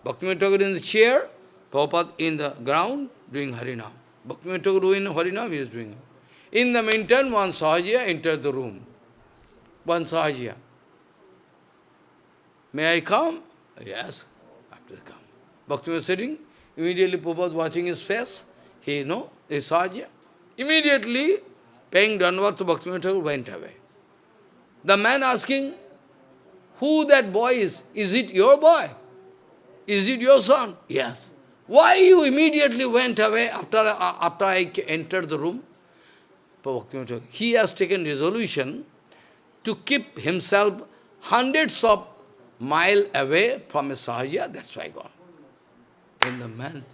[SPEAKER 1] Bhaktivinoda Thakur in the chair, Prabhupada in the ground doing Harinam. Bhaktivinoda Thakur doing Harinam, he is doing. In the meantime, one Sahajiya entered the room. One Sahajiya. May I come? Yes, after come. Bhaktivinoda was sitting, immediately Prabhupada watching his face. He is Sahajiya. Immediately, paying Danvat to Bhaktivinoda Thakur went away. The man asking, who that boy is? Is it your boy? Is it your son? Yes. Why you immediately went away after I entered the room? He has taken resolution to keep himself hundreds of miles away from a Sahajiya, that's why gone. Then the man.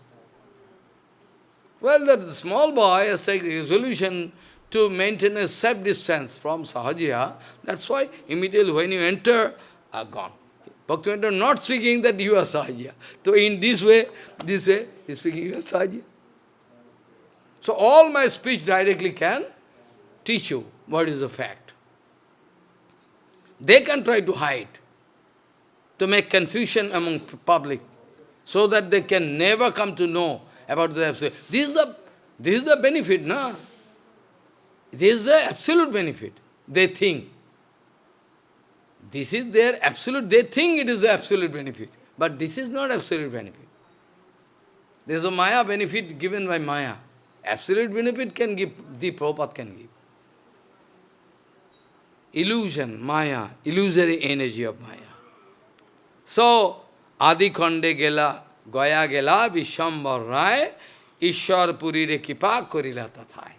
[SPEAKER 1] Well, the small boy has taken resolution to maintain a safe distance from Sahajiya, that's why immediately when you enter, are gone. Bhaktivinoda not speaking that you are Sahajiya. So in this way, he is speaking you are Sahajiya. So all my speech directly can teach you what is the fact. They can try to hide, to make confusion among public, so that they can never come to know about the absolute. This is the benefit, no? This is the absolute benefit. They think. This is their absolute, they think it is the absolute benefit. But this is not absolute benefit. There is a Maya benefit given by Maya. Absolute benefit can give, the Prabhupada can give. Illusion, Maya, illusory energy of Maya. So, Adi Khande gela, Gaya gela, Vishwambar Rai, Ishwar Puri re kipa korila tathai.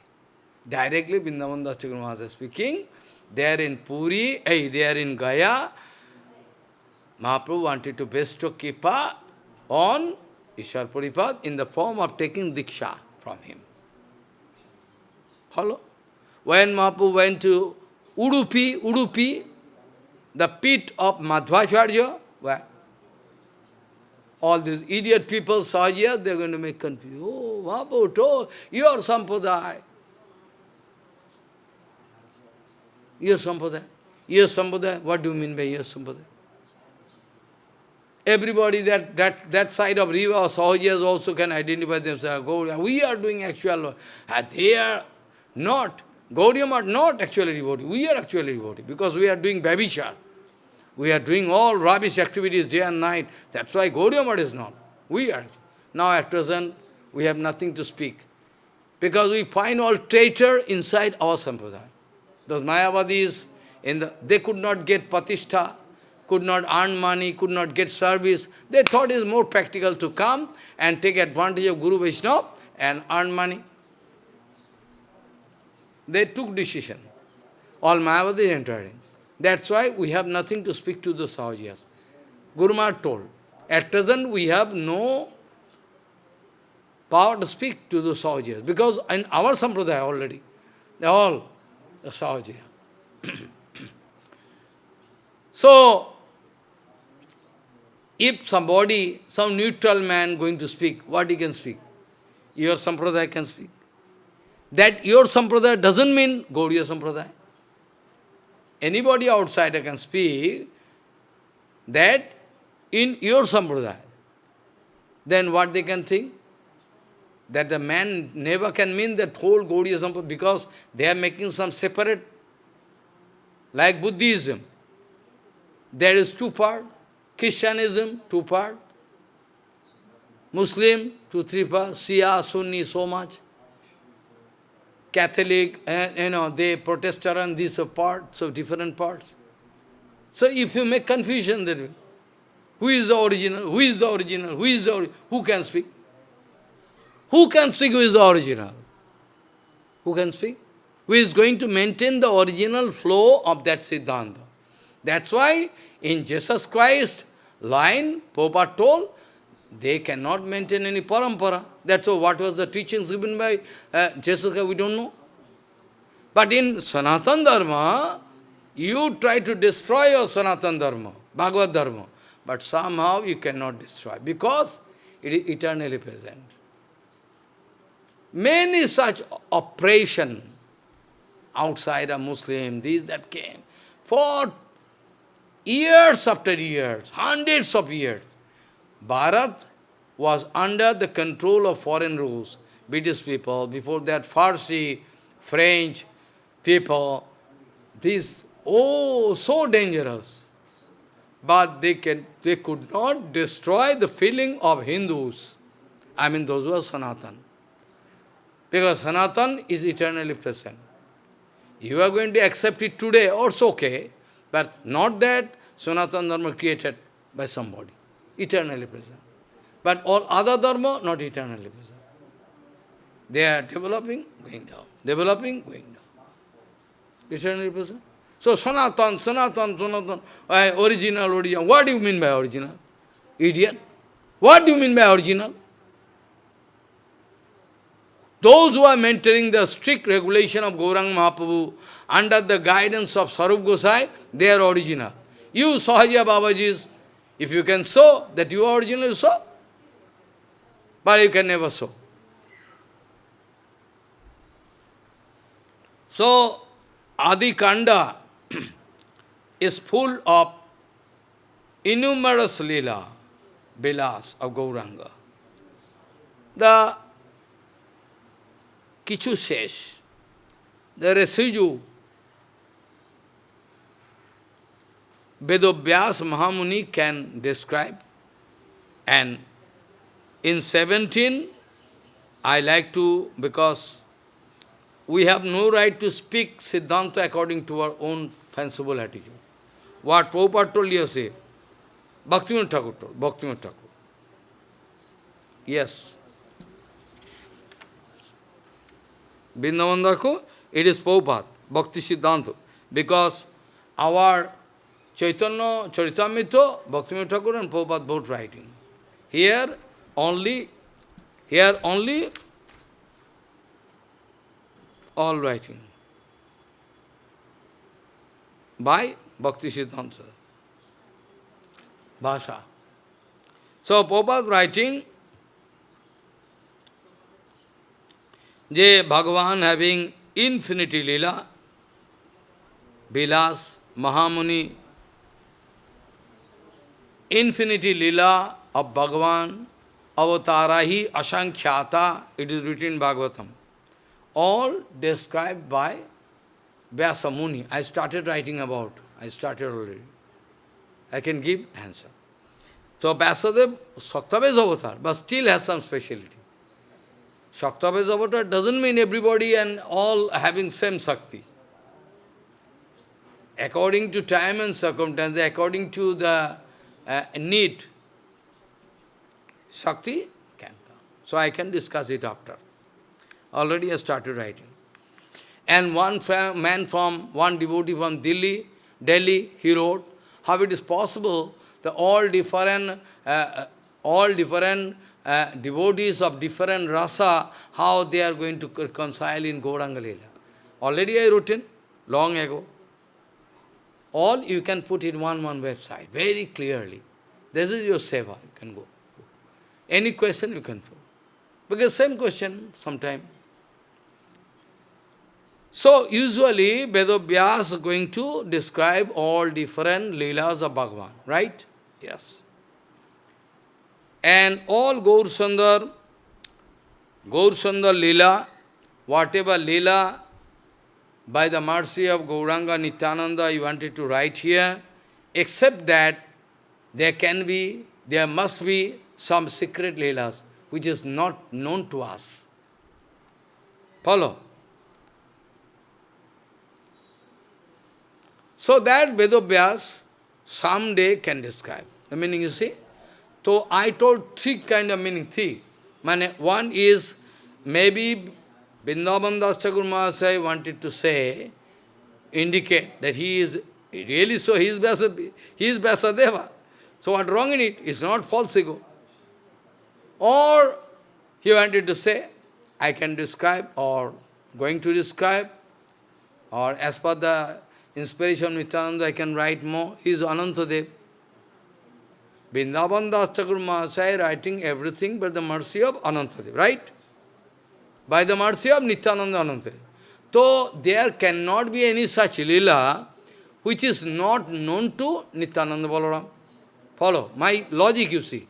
[SPEAKER 1] Directly, Vrindavan Das Thakur Maharaj is speaking. They are in Puri, they are in Gaya. Mahaprabhu wanted to bestow Kripa on Ishwar Puripad in the form of taking Diksha from him. Follow? When Mahaprabhu went to Udupi, the pit of Madhvacharya, where all these idiot people saw here, they are going to make confusion. Oh, Mahaprabhu told, your Sampradaya. Your Sampradaya. Your Sampradaya. What do you mean by your Sampradaya? Everybody that side of river or Sahajiyas also can identify themselves. We are doing actual, they are not. Gaudiyam are not actually devotee. We are actually devotee because we are doing Babishar. We are doing all rubbish activities day and night. That's why Gaudiyam is not. We are. Now at present, we have nothing to speak. Because we find all traitor inside our Sampradaya. Those Mayavadis, they could not get Patishtha, could not earn money, could not get service. They thought it is more practical to come and take advantage of Guru Vaishnava and earn money. They took decision. All Mayavadis entered in. That's why we have nothing to speak to the Sahajiyas. Guru Maharaj told, at present we have no power to speak to the Sahajiyas, because in our Sampradaya already, they are all the Sahajiya. So, if somebody, some neutral man going to speak, what he can speak? Your Sampradaya can speak. That your Sampradaya doesn't mean Gaudiya Sampradaya. Anybody outsider can speak that in your Sampradaya. Then what they can think? That the man never can mean that whole Gaudiya Sampradaya because they are making some separate, like Buddhism. There is two parts. Christianism, two parts. Muslim, 2, 3 parts. Shia, Sunni, so much. Catholic, they Protestant, these are parts, so different parts. So if you make confusion, then who is the original? Who is the original? Who is the original? Who can speak? Who can speak who is the original? Who can speak? Who is going to maintain the original flow of that Siddhanta? That's why in Jesus Christ line, Prabhupada told, they cannot maintain any parampara. That's all. What was the teachings given by Jesus Christ, we don't know. But in Sanatana Dharma, you try to destroy your Sanatana Dharma, Bhagavad Dharma. But somehow you cannot destroy, because it is eternally present. Many such oppression outside a Muslim, these that came, for years after years, hundreds of years, Bharat was under the control of foreign rules, British people, before that Farsi, French people, these, oh, so dangerous. But they could not destroy the feeling of Hindus. I mean, those who are Sanatan. Because Sanatan is eternally present. You are going to accept it today, also okay, but not that Sanatan Dharma created by somebody, eternally present. But all other Dharma, not eternally present. They are developing, going down. Developing, going down. Eternally present. So Sanatan, original. What do you mean by original? Idiot. What do you mean by original? Those who are maintaining the strict regulation of Gauranga Mahaprabhu under the guidance of Sarup Gosai, they are original. You Sahaja Babajis, if you can show that you are original, you show. But you can never show. So, Adi Kanda is full of innumerous lila, bilas of Gauranga. The Kichu says, the residue, Vedobhyas Mahamuni can describe, and in 17, I like to, because we have no right to speak Siddhanta according to our own fanciful attitude. What Prabhupada told you say, Bhaktivinoda Thakur told, Bhaktivinoda Thakur. Yes. Vrindavan Thakur, it is Prabhupada, Bhakti Siddhanta. Because our Chaitanya, Charitamrita, Bhaktivinoda Thakur and Prabhupada both writing. Here only all writing by Bhakti Siddhanta Bhasha. So Prabhupada writing, Je Bhagavan having infinity lila, Vilas, Mahamuni, infinity lila of Bhagavan, avatarahi asankhyata, it is written in Bhagavatam. All described by Vyasa Muni. I started writing about, I started already. I can give answer. So Vyasadeva, Shaktave's avatar, but still has some speciality. Shaktave's avatar doesn't mean everybody and all having same Shakti. According to time and circumstance, according to the need, Shakti can come. So I can discuss it after. Already I started writing. And one devotee from Delhi, he wrote, how it is possible that all different devotees of different rasa, how they are going to reconcile in Gauranga Lila. Already I wrote in, long ago. All you can put in one website, very clearly. This is your seva, you can go. Any question you can put. Because same question sometime. So usually Vedobhyas is going to describe all different leelas of Bhagavan, right? Yes. And all Gaur Sundar Leela, whatever Leela, by the mercy of Gauranga Nityananda, I wanted to write here, except that there must be some secret Leelas, which is not known to us. Follow? So that Vedobhyas someday can describe. The meaning you see? So I told three kind of meaning, three. One is, maybe Vrindavan Das Thakur Mahasaya wanted to say, indicate that he is really so, he is Vyasadeva. So what wrong in it? It's not false ego. Or he wanted to say, I can describe, or going to describe, or as per the inspiration of Nityananda, I can write more. He is Anantadev. Vrindavan Das Thakur Mahasaya writing everything by the mercy of Anantadev, right? By the mercy of Nityananda Anantadev. So there cannot be any such lila which is not known to Nityananda Balaram. Follow my logic, you see.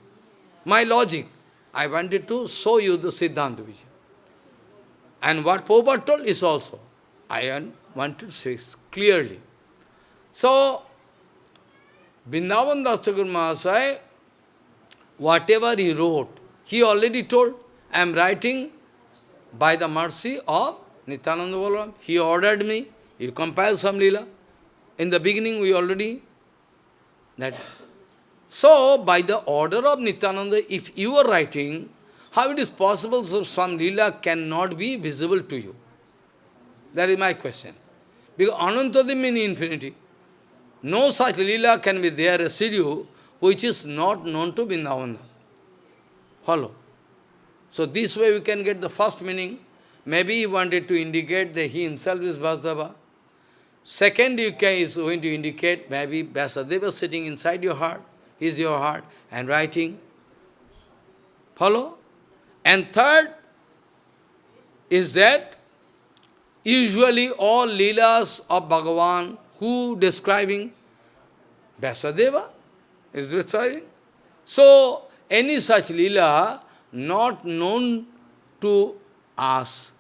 [SPEAKER 1] My logic. I wanted to show you the Siddhanta Vijaya. And what Prabhupada told is also. I want to say clearly. So, Vrindavan Das Thakur Mahasaya, whatever he wrote, he already told, I am writing by the mercy of Nityananda Balaram. He ordered me, you compile some lila. In the beginning we already, that. So, by the order of Nityananda, if you are writing, how it is possible so some lila cannot be visible to you? That is my question. Because Anantadim means infinity. No such lila can be there, a residue, which is not known to Vrindavan. Follow. So this way we can get the first meaning. Maybe he wanted to indicate that he himself is Vasudeva. Second UK is going to indicate maybe Vyasadeva sitting inside your heart, is your heart, and writing. Follow? And third is that usually all leelas of Bhagavan, who describing? Vyasadeva is describing. So, any such leela not known to us.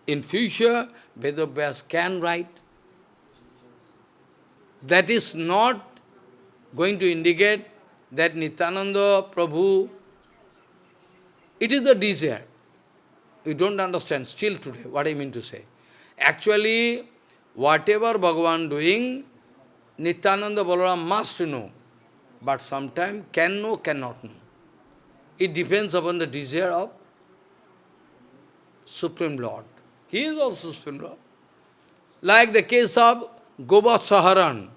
[SPEAKER 1] In future, Vedavyas can write. That is not going to indicate that Nityananda Prabhu, it is the desire. You don't understand still today what I mean to say. Actually, whatever Bhagavan doing, Nityananda Balaram must know. But sometimes can know, cannot know. It depends upon the desire of Supreme Lord. He is also Supreme Lord. Like the case of Govatsaharan,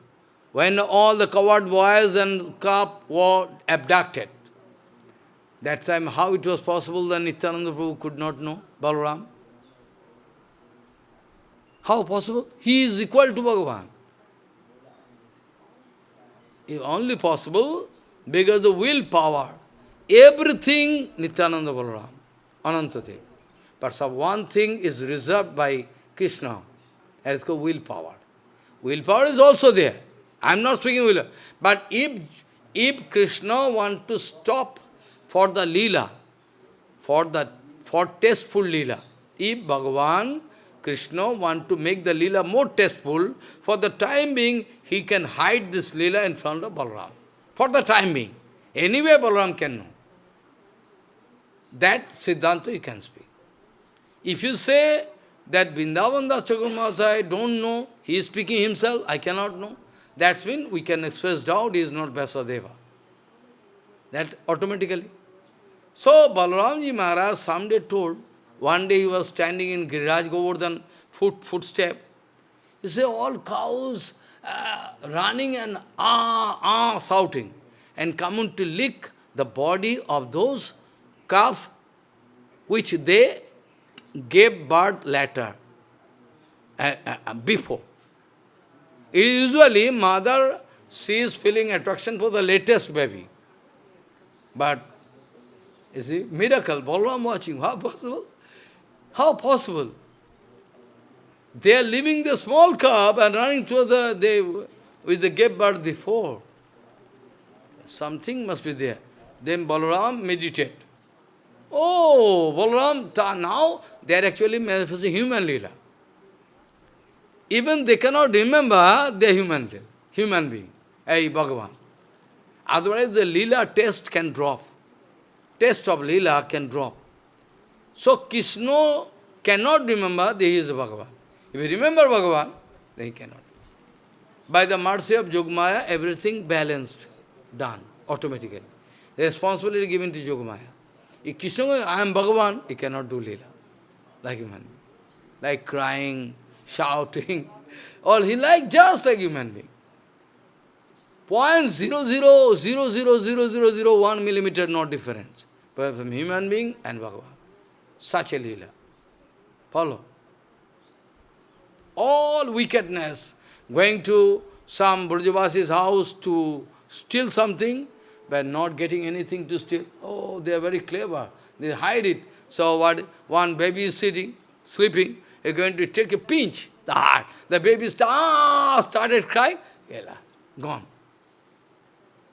[SPEAKER 1] when all the coward boys and calf were abducted. That time, how it was possible that Nityananda Prabhu could not know Balaram? How possible? He is equal to Bhagavan. It is only possible because the willpower, everything Nityananda Balaram, Anantadev. But some one thing is reserved by Krishna, and it's called willpower. Willpower is also there. I am not speaking willpower. But if Krishna want to stop for the lila, for tasteful lila, if Bhagavan, Krishna want to make the lila more tasteful, for the time being, he can hide this lila in front of Balaram. For the time being. Anyway, Balaram can know. That Siddhanta you can speak. If you say that Vrindavan Das Thakur Mahasaya don't know, he is speaking himself, I cannot know, that means we can express doubt he is not Vyasadeva. That automatically. So Balaramji Maharaj someday told, one day he was standing in Giriraj Govardhan footstep. He said, all cows running and shouting, and coming to lick the body of those calf which they gave birth later, before. It is usually mother, she is feeling attraction for the latest baby. But, you see, miracle, Balaram watching, how possible? How possible? They are leaving the small calf and running to which they gave birth before. Something must be there. Then Balaram meditate. Oh, Balaram, now they are actually manifesting human lila. Even they cannot remember they are human being, Bhagavan. Otherwise the lila taste can drop. Taste of lila can drop. So Krishna cannot remember that he is Bhagavan. If he remember Bhagavan, then he cannot. By the mercy of Yogamaya, everything balanced, done, automatically. The responsibility given to Yogamaya. If Krishna goes, I am Bhagavan, he cannot do lila, like human being. Like crying, shouting, all he like just like human being. 0.00000001 millimeter, no difference. But from human being and Bhagavan. Such a lila. Follow. All wickedness, going to some Brajavasi's house to steal something, but not getting anything to steal. Oh, they are very clever. They hide it. So what? One baby is sitting, sleeping, is going to take a pinch. the heart. The baby started crying, gone.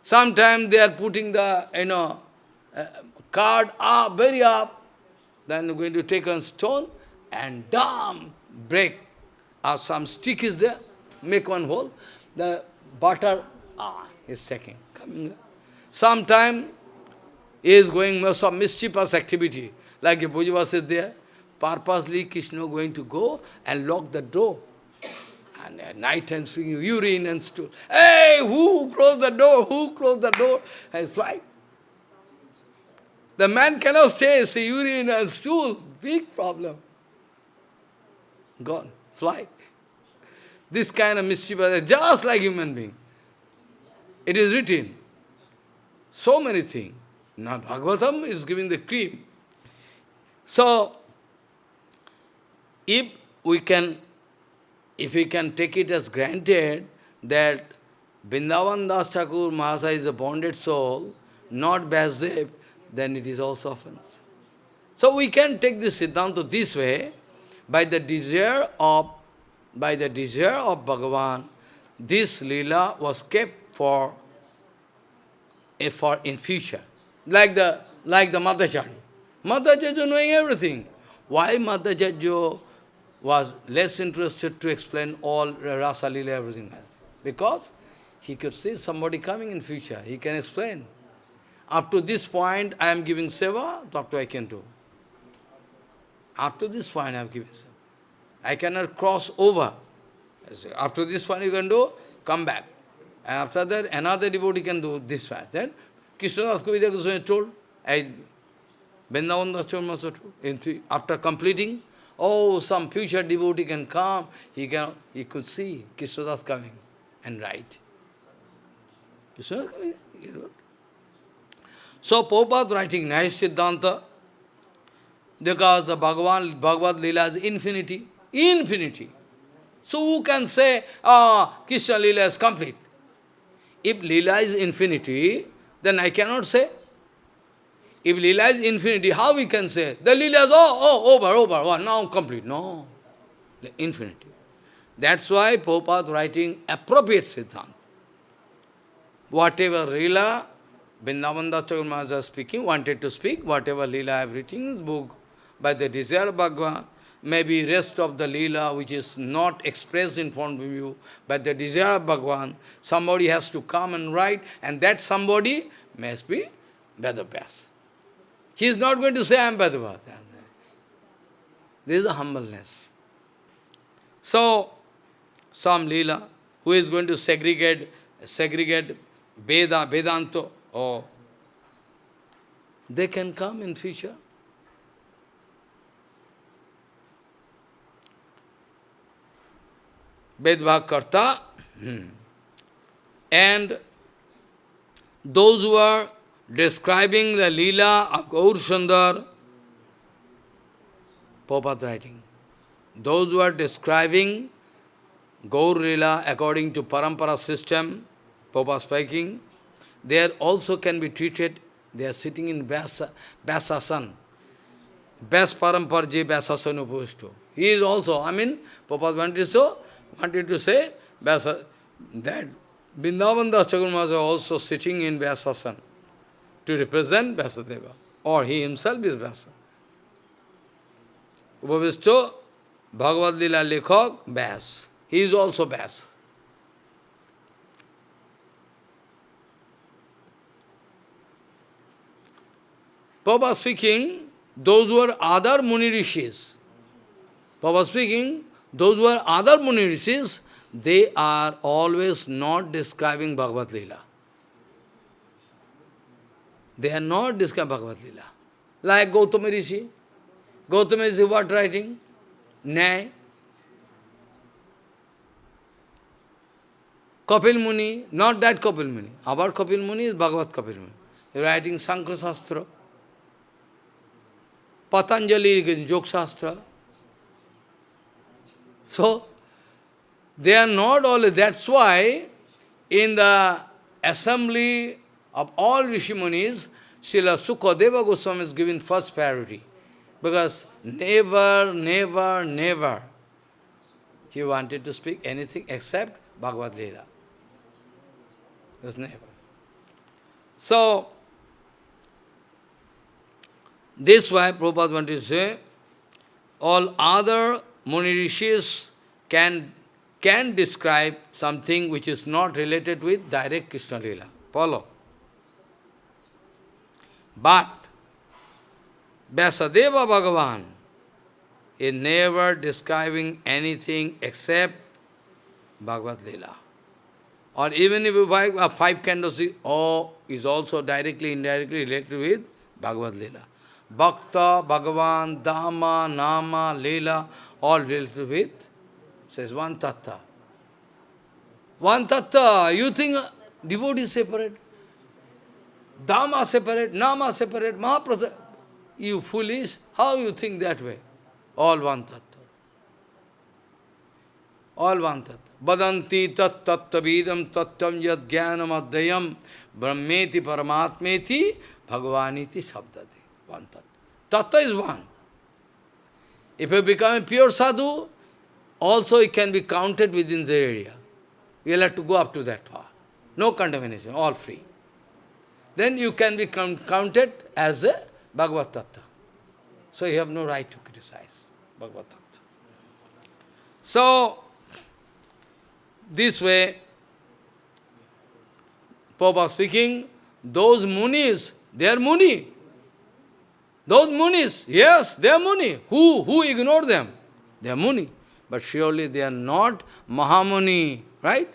[SPEAKER 1] Sometimes they are putting the, card up, very up, then they're going to take a stone and break. Or some stick is there, make one hole, the butter is taking, coming. Sometime is going some mischievous activity, like a Bhujavas is there, purposely Krishna going to go and lock the door. And at night time speaking urine and stool. Hey, who closed the door? Who closed the door? And fly. The man cannot stay, see urine and stool, big problem. Gone, fly. This kind of mischief, just like human being. It is written. So many things. Now Bhagavatam is giving the cream. So, if we can take it as granted that Vrindavan Das Thakur Mahasaya is a bonded soul, not Vasudev, then it is also offense. So we can take this Siddhanta this way, by the desire of Bhagavan, this Leela was kept for in future. Like the Madhacharya. Madhacharya knowing everything. Why Madhacharya was less interested to explain all Rasa Leela, everything? Because he could see somebody coming in future. He can explain. Up to this point, I am giving seva, up to I can do. Up to this point, I am giving seva. I cannot cross over. Up to this point, you can do, come back. And after that, another devotee can do this one. Then, Krishnadas Kaviraj Goswami told, Vrindavan Das Thakur also told, after completing, some future devotee can come, he could see Krishnadas coming and write. Krishnadas coming, he wrote. So, Prabhupada writing nice Siddhanta, because the Bhagavad Leela is infinity. Infinity. So who can say, Krishna Leela is complete? If Leela is infinity, then I cannot say. If Leela is infinity, how we can say? The Leela is over, now complete. No. Infinity. That's why Prabhupada writing appropriate Siddhanta. Whatever Leela, Vrindavan Das Thakur Maharaj speaking, wanted to speak, whatever Leela I have written in this book, by the desire of Bhagavan, maybe rest of the Leela which is not expressed in front of you, by the desire of Bhagavan, somebody has to come and write, and that somebody must be Vedavyas. He is not going to say, I am Vedavyas. This is a humbleness. So, some Leela, who is going to segregate Vedanta, they can come in future. Vedbhakkarta, and those who are describing the Leela of Gaur Sundar, Prabhupada writing, those who are describing Gaur Leela according to Parampara system, Prabhupada speaking, they also can be treated, they are sitting in Vyasasan. Vyas Paramparje Vyasasana Upushto. He is also, Prabhupada wanted to say that Vrindavan Das Thakur Maharaj also sitting in Vyasasana to represent Vyasadeva, or he himself is Vyasa. Upavisto Bhagavad Leela Lekhak Vyas. He is also Vyas. Prabhupada speaking, those who are other Muni Rishis, Prabhupada speaking, those who are other Muni Rishis, they are always not describing Bhagavad Leela. They are not describing Bhagavad Leela. Like Gautama Rishi. Gautama Rishi what writing? Nay. Kapil Muni, not that Kapil Muni. Our Kapil Muni is Bhagavad Kapil Muni. He is writing Sankhya Shastra. Patanjali is Yoga Shastra. So, they are not all, that's why in the assembly of all Rishimunis, Srila Sukadeva Goswami is given first priority. Because never he wanted to speak anything except Bhagavad Leela. That's never. So, this why Prabhupada wanted to say, all other Muni Rishis can describe something which is not related with direct Krishna Leela. Follow. But Vyasadeva Bhagavan is never describing anything except Bhagavad Leela. Or even if you buy 5 candlesticks, is also directly, indirectly related with Bhagavad Leela. Bhakta, Bhagavan, Dhamma, Nama, Leela, all related with, says one tattva. One tattva. You think devotee is separate? Dhamma separate, Nama separate, Mahaprasad. You foolish, how you think that way? All one tattva. All one tattva. Badanti tat tattavidam tattam yad jnanam adhyayam brahmeti paramatmeti bhagavaniti sabdati. One tattva. Tattva is one. If you become a pure sadhu, also it can be counted within the area. You will have to go up to that far. No contamination, all free. Then you can be counted as a Bhagavad Tattva. So you have no right to criticize Bhagavad Tattva. So, this way, Prabhupada speaking, those munis, they are muni. Those munis, yes, they are muni. Who ignore them? They are muni. But surely they are not Mahamuni, right?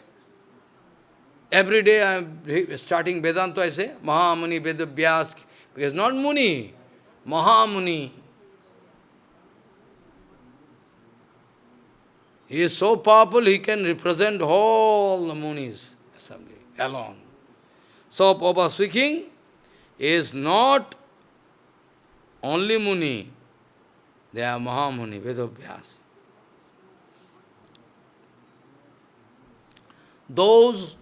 [SPEAKER 1] Every day I am starting Vedanta, I say, Mahamuni, Vedavyas, because not Muni, Mahamuni. He is so powerful, he can represent all the Munis assembly alone. So, Prabhupada speaking is not only Muni, they are Mahamuni, Vedavyas. Those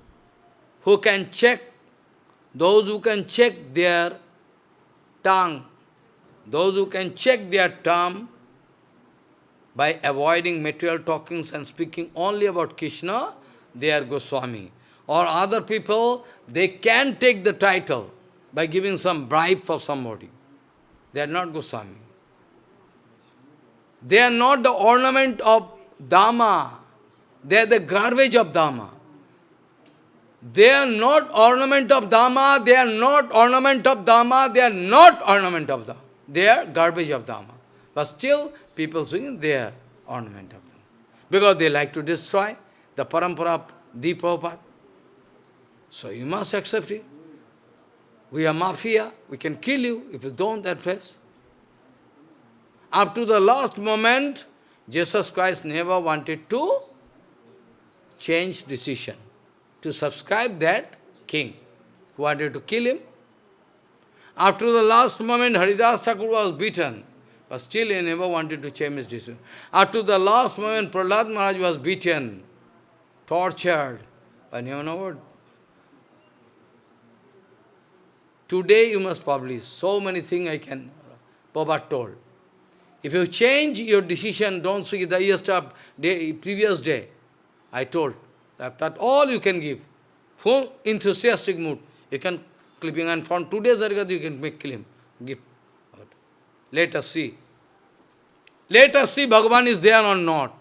[SPEAKER 1] who can check their tongue, those who can check their tongue by avoiding material talkings and speaking only about Krishna, they are Goswami. Or other people, they can take the title by giving some bribe for somebody. They are not Goswami. They are not the ornament of Dhamma. They are the garbage of Dhamma. They are not ornament of Dhamma, they are not ornament of Dhamma, they are not ornament of Dhamma. They are garbage of Dhamma. But still, people think they are ornament of Dhamma. Because they like to destroy the parampara of the Prabhupada. So you must accept it. We are mafia, we can kill you if you don't address. Up to the last moment, Jesus Christ never wanted to change decision, to subscribe that king who wanted to kill him. After the last moment, Haridas Thakur was beaten, but still he never wanted to change his decision. After the last moment, Prahlad Maharaj was beaten, tortured, but you know what? Today you must publish. So many things I can, Prabhupada told. If you change your decision, don't speak the previous day, I told. That all you can give. Full enthusiastic mood. You can clipping, and from today's Harikatha you can make claim. Give. Let us see. Let us see Bhagavan is there or not.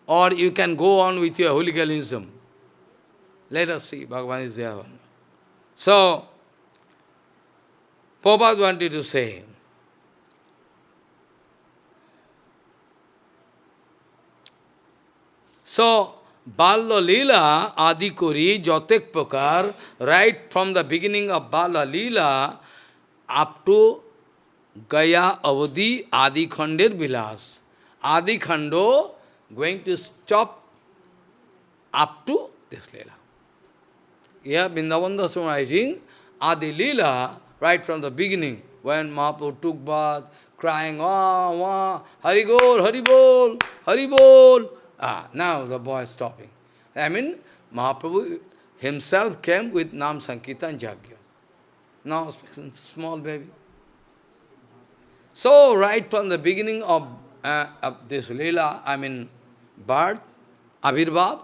[SPEAKER 1] Or you can go on with your hooliganism. Let us see Bhagavan is there or not. So, Prabhupada wanted to say, so, Bala Leela Adi Kori Jotek Prakar, right from the beginning of Bala Leela up to Gaya Avadi Adi Khandir Vilas. Adi Khando going to stop up to this Leela. Here Vrindavan Das writing Adi Leela right from the beginning when Mahaprabhu took bath, crying, wah, wah, Hari Bol, Hari Bol, Hari Bol. Now the boy is stopping. I mean, Mahaprabhu himself came with Nam Sankirtan Jagya. Now, small baby. So, right from the beginning of this Leela, I mean, birth, Abhirbhav,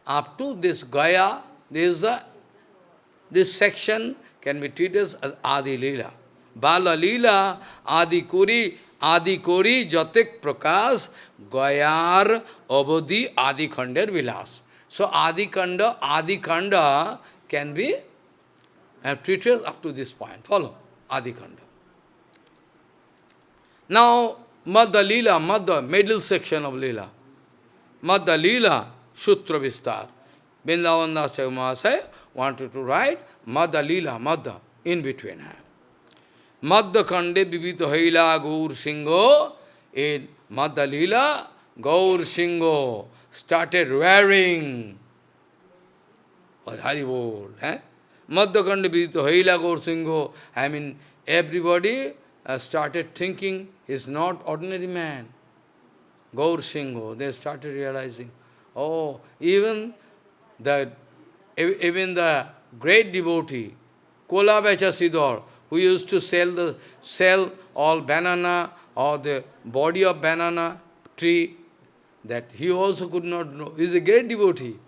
[SPEAKER 1] up to this Gaya, this section can be treated as Adi Leela. Bala Leela, Adi Kori, Jatik Prakash, Gayar, Abodhi, Adi Khandar Vilas. So Adi Khanda can be treated up to this point. Follow, Adi Khanda. Now, Madhya Leela, middle section of Leela. Madhya Leela, Sutra Vistar. Vrindavan Das Mahasaya wanted to write Madhya Leela, Madhya, in between. Madhya Khande Vivito Haila Gaur Singho. In Madhya Leela, Gaur Singho started wearing. Hari Bol. Madhya Khande Vivito Haila Gaur Singho. I mean, everybody started thinking he's not ordinary man. Gaur Singho, they started realizing, oh, even the great devotee, Kola Becha Sidor, who used to sell all banana or the body of banana tree, that he also could not know. He is a great devotee.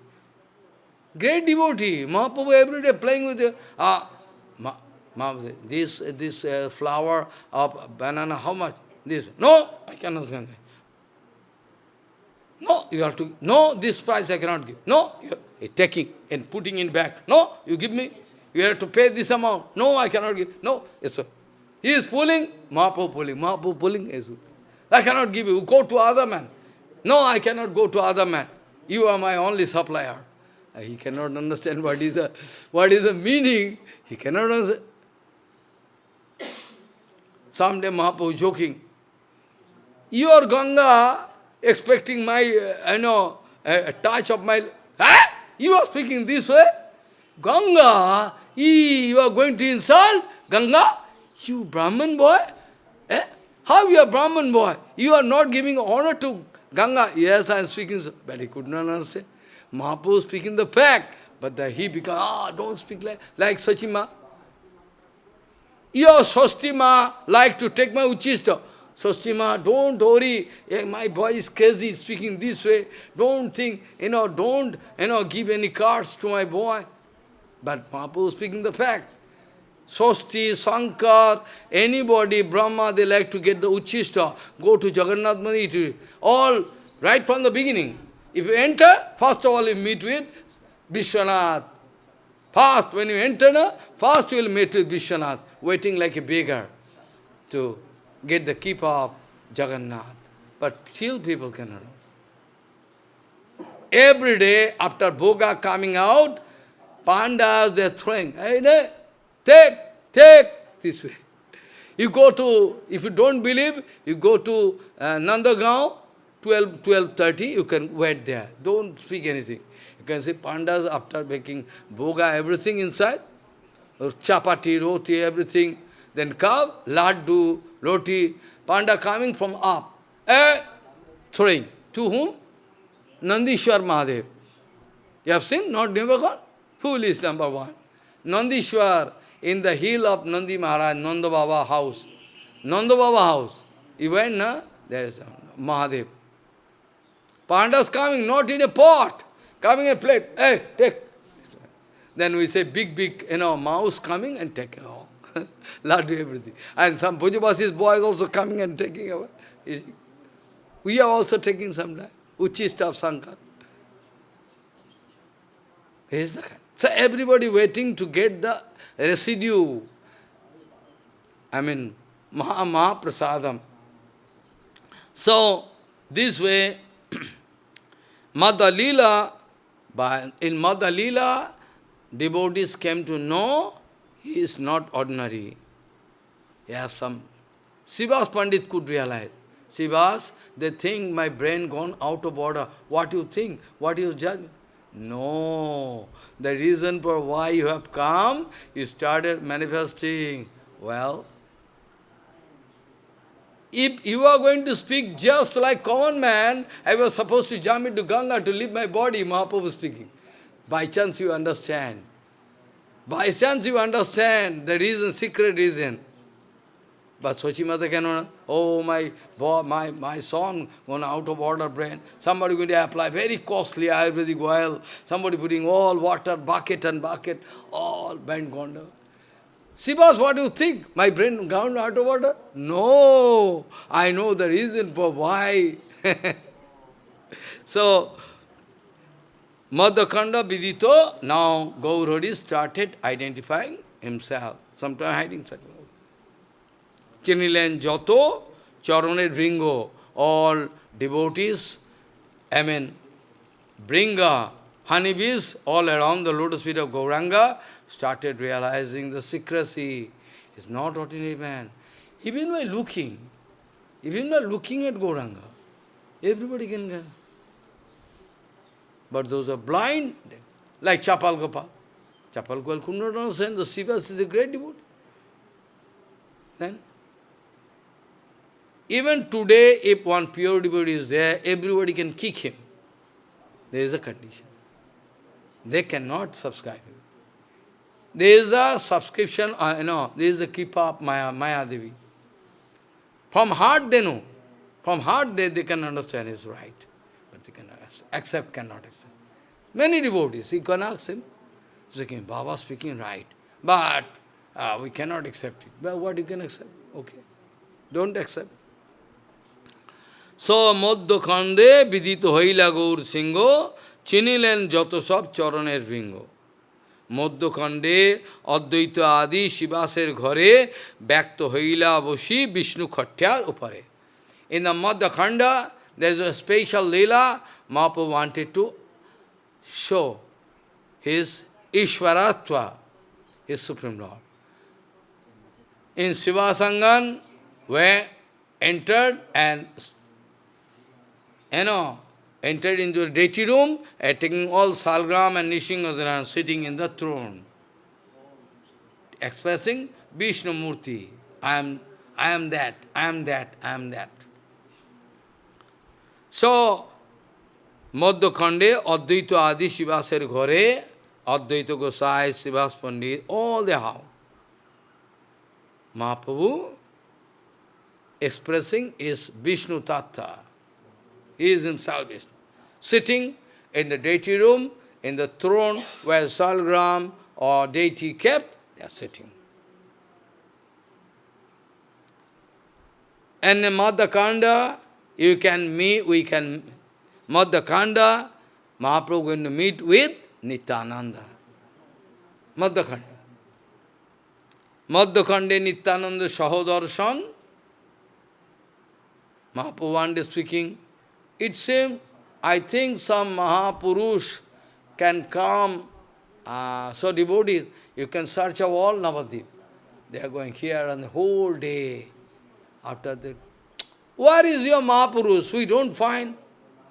[SPEAKER 1] Great devotee. Mahaprabhu every day playing with the this flower of banana, how much? This. No, I cannot send it. No, you have to, no, this price I cannot give. No, you're taking and putting in back. No, you give me. You have to pay this amount. No, I cannot give. No, yes, sir. He is pulling, Mahaprabhu pulling. Yes, I cannot give you. Go to other man. No, I cannot go to other man. You are my only supplier. He cannot understand what is the meaning. He cannot understand. Someday Mahaprabhu joking. You are Ganga, expecting my, a touch of my... Huh? You are speaking this way? Ganga, you are going to insult Ganga? You Brahman boy? Eh? How you are Brahman boy? You are not giving honor to Ganga. Yes, I am speaking so. But he could not understand. Mahaprabhu speaking the fact. But he became, don't speak like Sachima. Your Sostima like to take my Uchista. Sostima, don't worry, my boy is crazy, speaking this way. Don't think, don't, give any cards to my boy. But Mahaprabhu speaking the fact. Sosti, Sankar, anybody, Brahma, they like to get the Uchista, go to Jagannath Mandir, all right from the beginning. If you enter, first of all you meet with Vishwanath. First, when you enter, first you will meet with Vishwanath, waiting like a beggar to get the keep of Jagannath. But still people cannot. Every day, after Bhoga coming out, Pandas, they are throwing, hey, take, this way. You go to, if you don't believe, you go to Nandagaon, 12:30, you can wait there. Don't speak anything. You can see Pandas after making Bhoga, everything inside, chapati, roti, everything, then come, laddu, roti, Panda coming from up, throwing. To whom? Nandishwar Mahadev. You have seen? Not never gone? Who is number one? Nandishwar, in the hill of Nandi Maharaj, Nanda Baba house. Nanda Baba house. You went, na? There is Mahadev. Pandas coming, not in a pot, coming in a plate. Hey, take. Then we say big, mouse coming and taking all. Laddu, everything. And some Pujabasi's boys also coming and taking away. We are also taking some time. Uchista of Sankar. This is the kind. So everybody waiting to get the residue. I mean, Mahaprasadam. So, this way, Madhya Leela, in Madhya Leela, devotees came to know he is not ordinary. Yes, some Sivas Pandit could realize. Sivas, they think my brain gone out of order. What you think? What you judge? No. The reason for why you have come, you started manifesting. Well, if you are going to speak just like common man, I was supposed to jump into Ganga to leave my body, Mahaprabhu was speaking. By chance you understand. By chance you understand the reason, secret reason. But Sochimata cannot, oh my son gone out of order brain. Somebody going to apply very costly Ayurvedic oil. Somebody putting all water, bucket and bucket, all bent gone down. Sivas, what do you think? My brain gone out of order? No, I know the reason for why. So, Madhakanda Vidito, now Gaurhari started identifying himself, sometimes hiding something. Chinilen Joto, Charone Ringo, all devotees, Bringa, honeybees, all around the lotus feet of Gauranga, started realizing the secrecy. He's not ordinary man. Even by looking at Gauranga, everybody can get. But those are blind, like Chapal Gopal. Chapal Gopal could not understand the Sivas is a great devotee. Then, even today, if one pure devotee is there, everybody can kick him. There is a condition. They cannot subscribe him. There is a subscription, there is a Kripa of Maya Devi. From heart they know. From heart they can understand is right. But they cannot accept, cannot accept. Many devotees, you can ask him, speaking, Baba speaking right. But we cannot accept it. But what you can accept? Okay. Don't accept. So, Madhya Khande Vidito Hoila Gaur Singho Chinilen Jotosob Charaner Ringo. Madhya Khande Advaita Adi Shivaser Ghare Bhakta Hoila Boshi Vishnu Khatyar Upare. In the Madhya Khanda, there is a special Leela. Mahaprabhu wanted to show his Ishvaratva, his Supreme Lord. In Sivasangan, where entered and entered into a deity room, taking all Salgram and Nishingadana, sitting in the throne, expressing Vishnu Murti. I am that, I am that, I am that. So, Madhya Khande, Advaita Adi Shivaser Ghare, Advaita Gosai, Sivas Pandit, all they have. Mahaprabhu expressing is Vishnu Tattva. He is himself Vishnu. Sitting in the deity room, in the throne where Salgram or deity kept, they are sitting. And in Madhya Khanda, we can, Madhya Khanda, Mahaprabhu going to meet with Nityananda. Madhya Khanda. Madhya Khande Nityananda Sahodarshan. Mahaprabhu one day speaking, it seems, I think some Mahapurush can come, so devotees, you can search of all Navadip. They are going here and the whole day. After that, where is your Mahapurush? We don't find.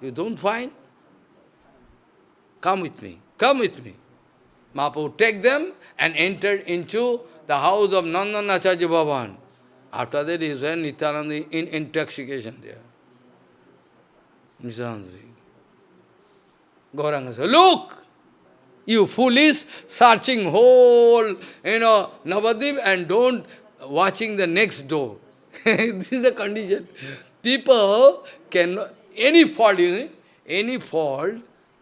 [SPEAKER 1] You don't find? Come with me. Come with me. Mahaprabhu take them and entered into the house of Nandanacharya Bhavan. After that is when Nityananda in intoxication there. Nityananda. Gauranga said, look, you foolish, searching whole, Navadip and don't watching the next door. This is the condition. People cannot, any fault, any fault,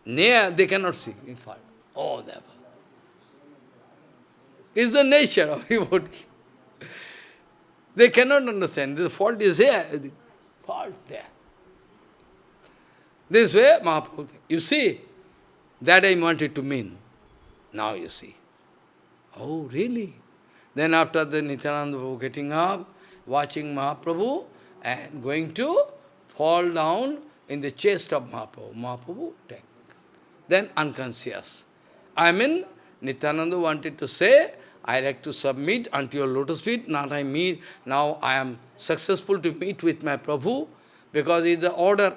[SPEAKER 1] they cannot see in fault. Oh, that is the nature of devotee. They cannot understand. The fault is here, the fault there. This way, Mahaprabhu, you see, that I wanted to mean. Now you see. Oh, really? Then after the Nityananda Prabhu getting up, watching Mahaprabhu, and going to fall down in the chest of Mahaprabhu. Mahaprabhu take. Then unconscious. Nityananda wanted to say, I like to submit unto your lotus feet. Now I am successful to meet with my Prabhu, because it's the order.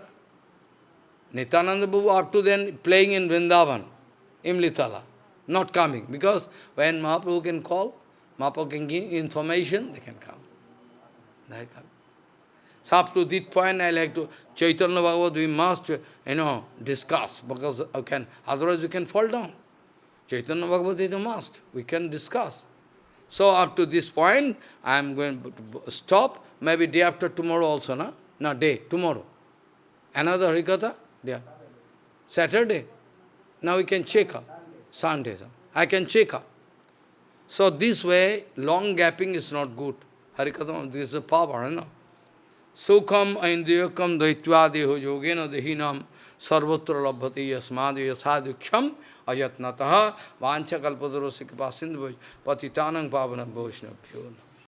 [SPEAKER 1] Nityananda Prabhu up to then playing in Vrindavan, Imlitala, not coming. Because when Mahaprabhu can call, Mahaprabhu can give information, they can come. They come. So up to this point, I like to, Chaitanya Bhagavatam, we must, discuss, because otherwise we can fall down. Chaitanya Bhagavatam is a must, we can discuss. So up to this point, I am going to stop. Maybe day after tomorrow also, no? No, day, tomorrow. Another Harikatha? Yeah. Saturday. Now we can check up. Sunday. I can check up. So this way, long gapping is not good. Harikatha, this is a power, no? Sukham aindriyakam daitva deho yogena dehinam sarvatra labhati yasmadi yasaduksham ayatnataha vancha kalpadaro sikpa sindhu patitanang pavanam vaishnabhyo.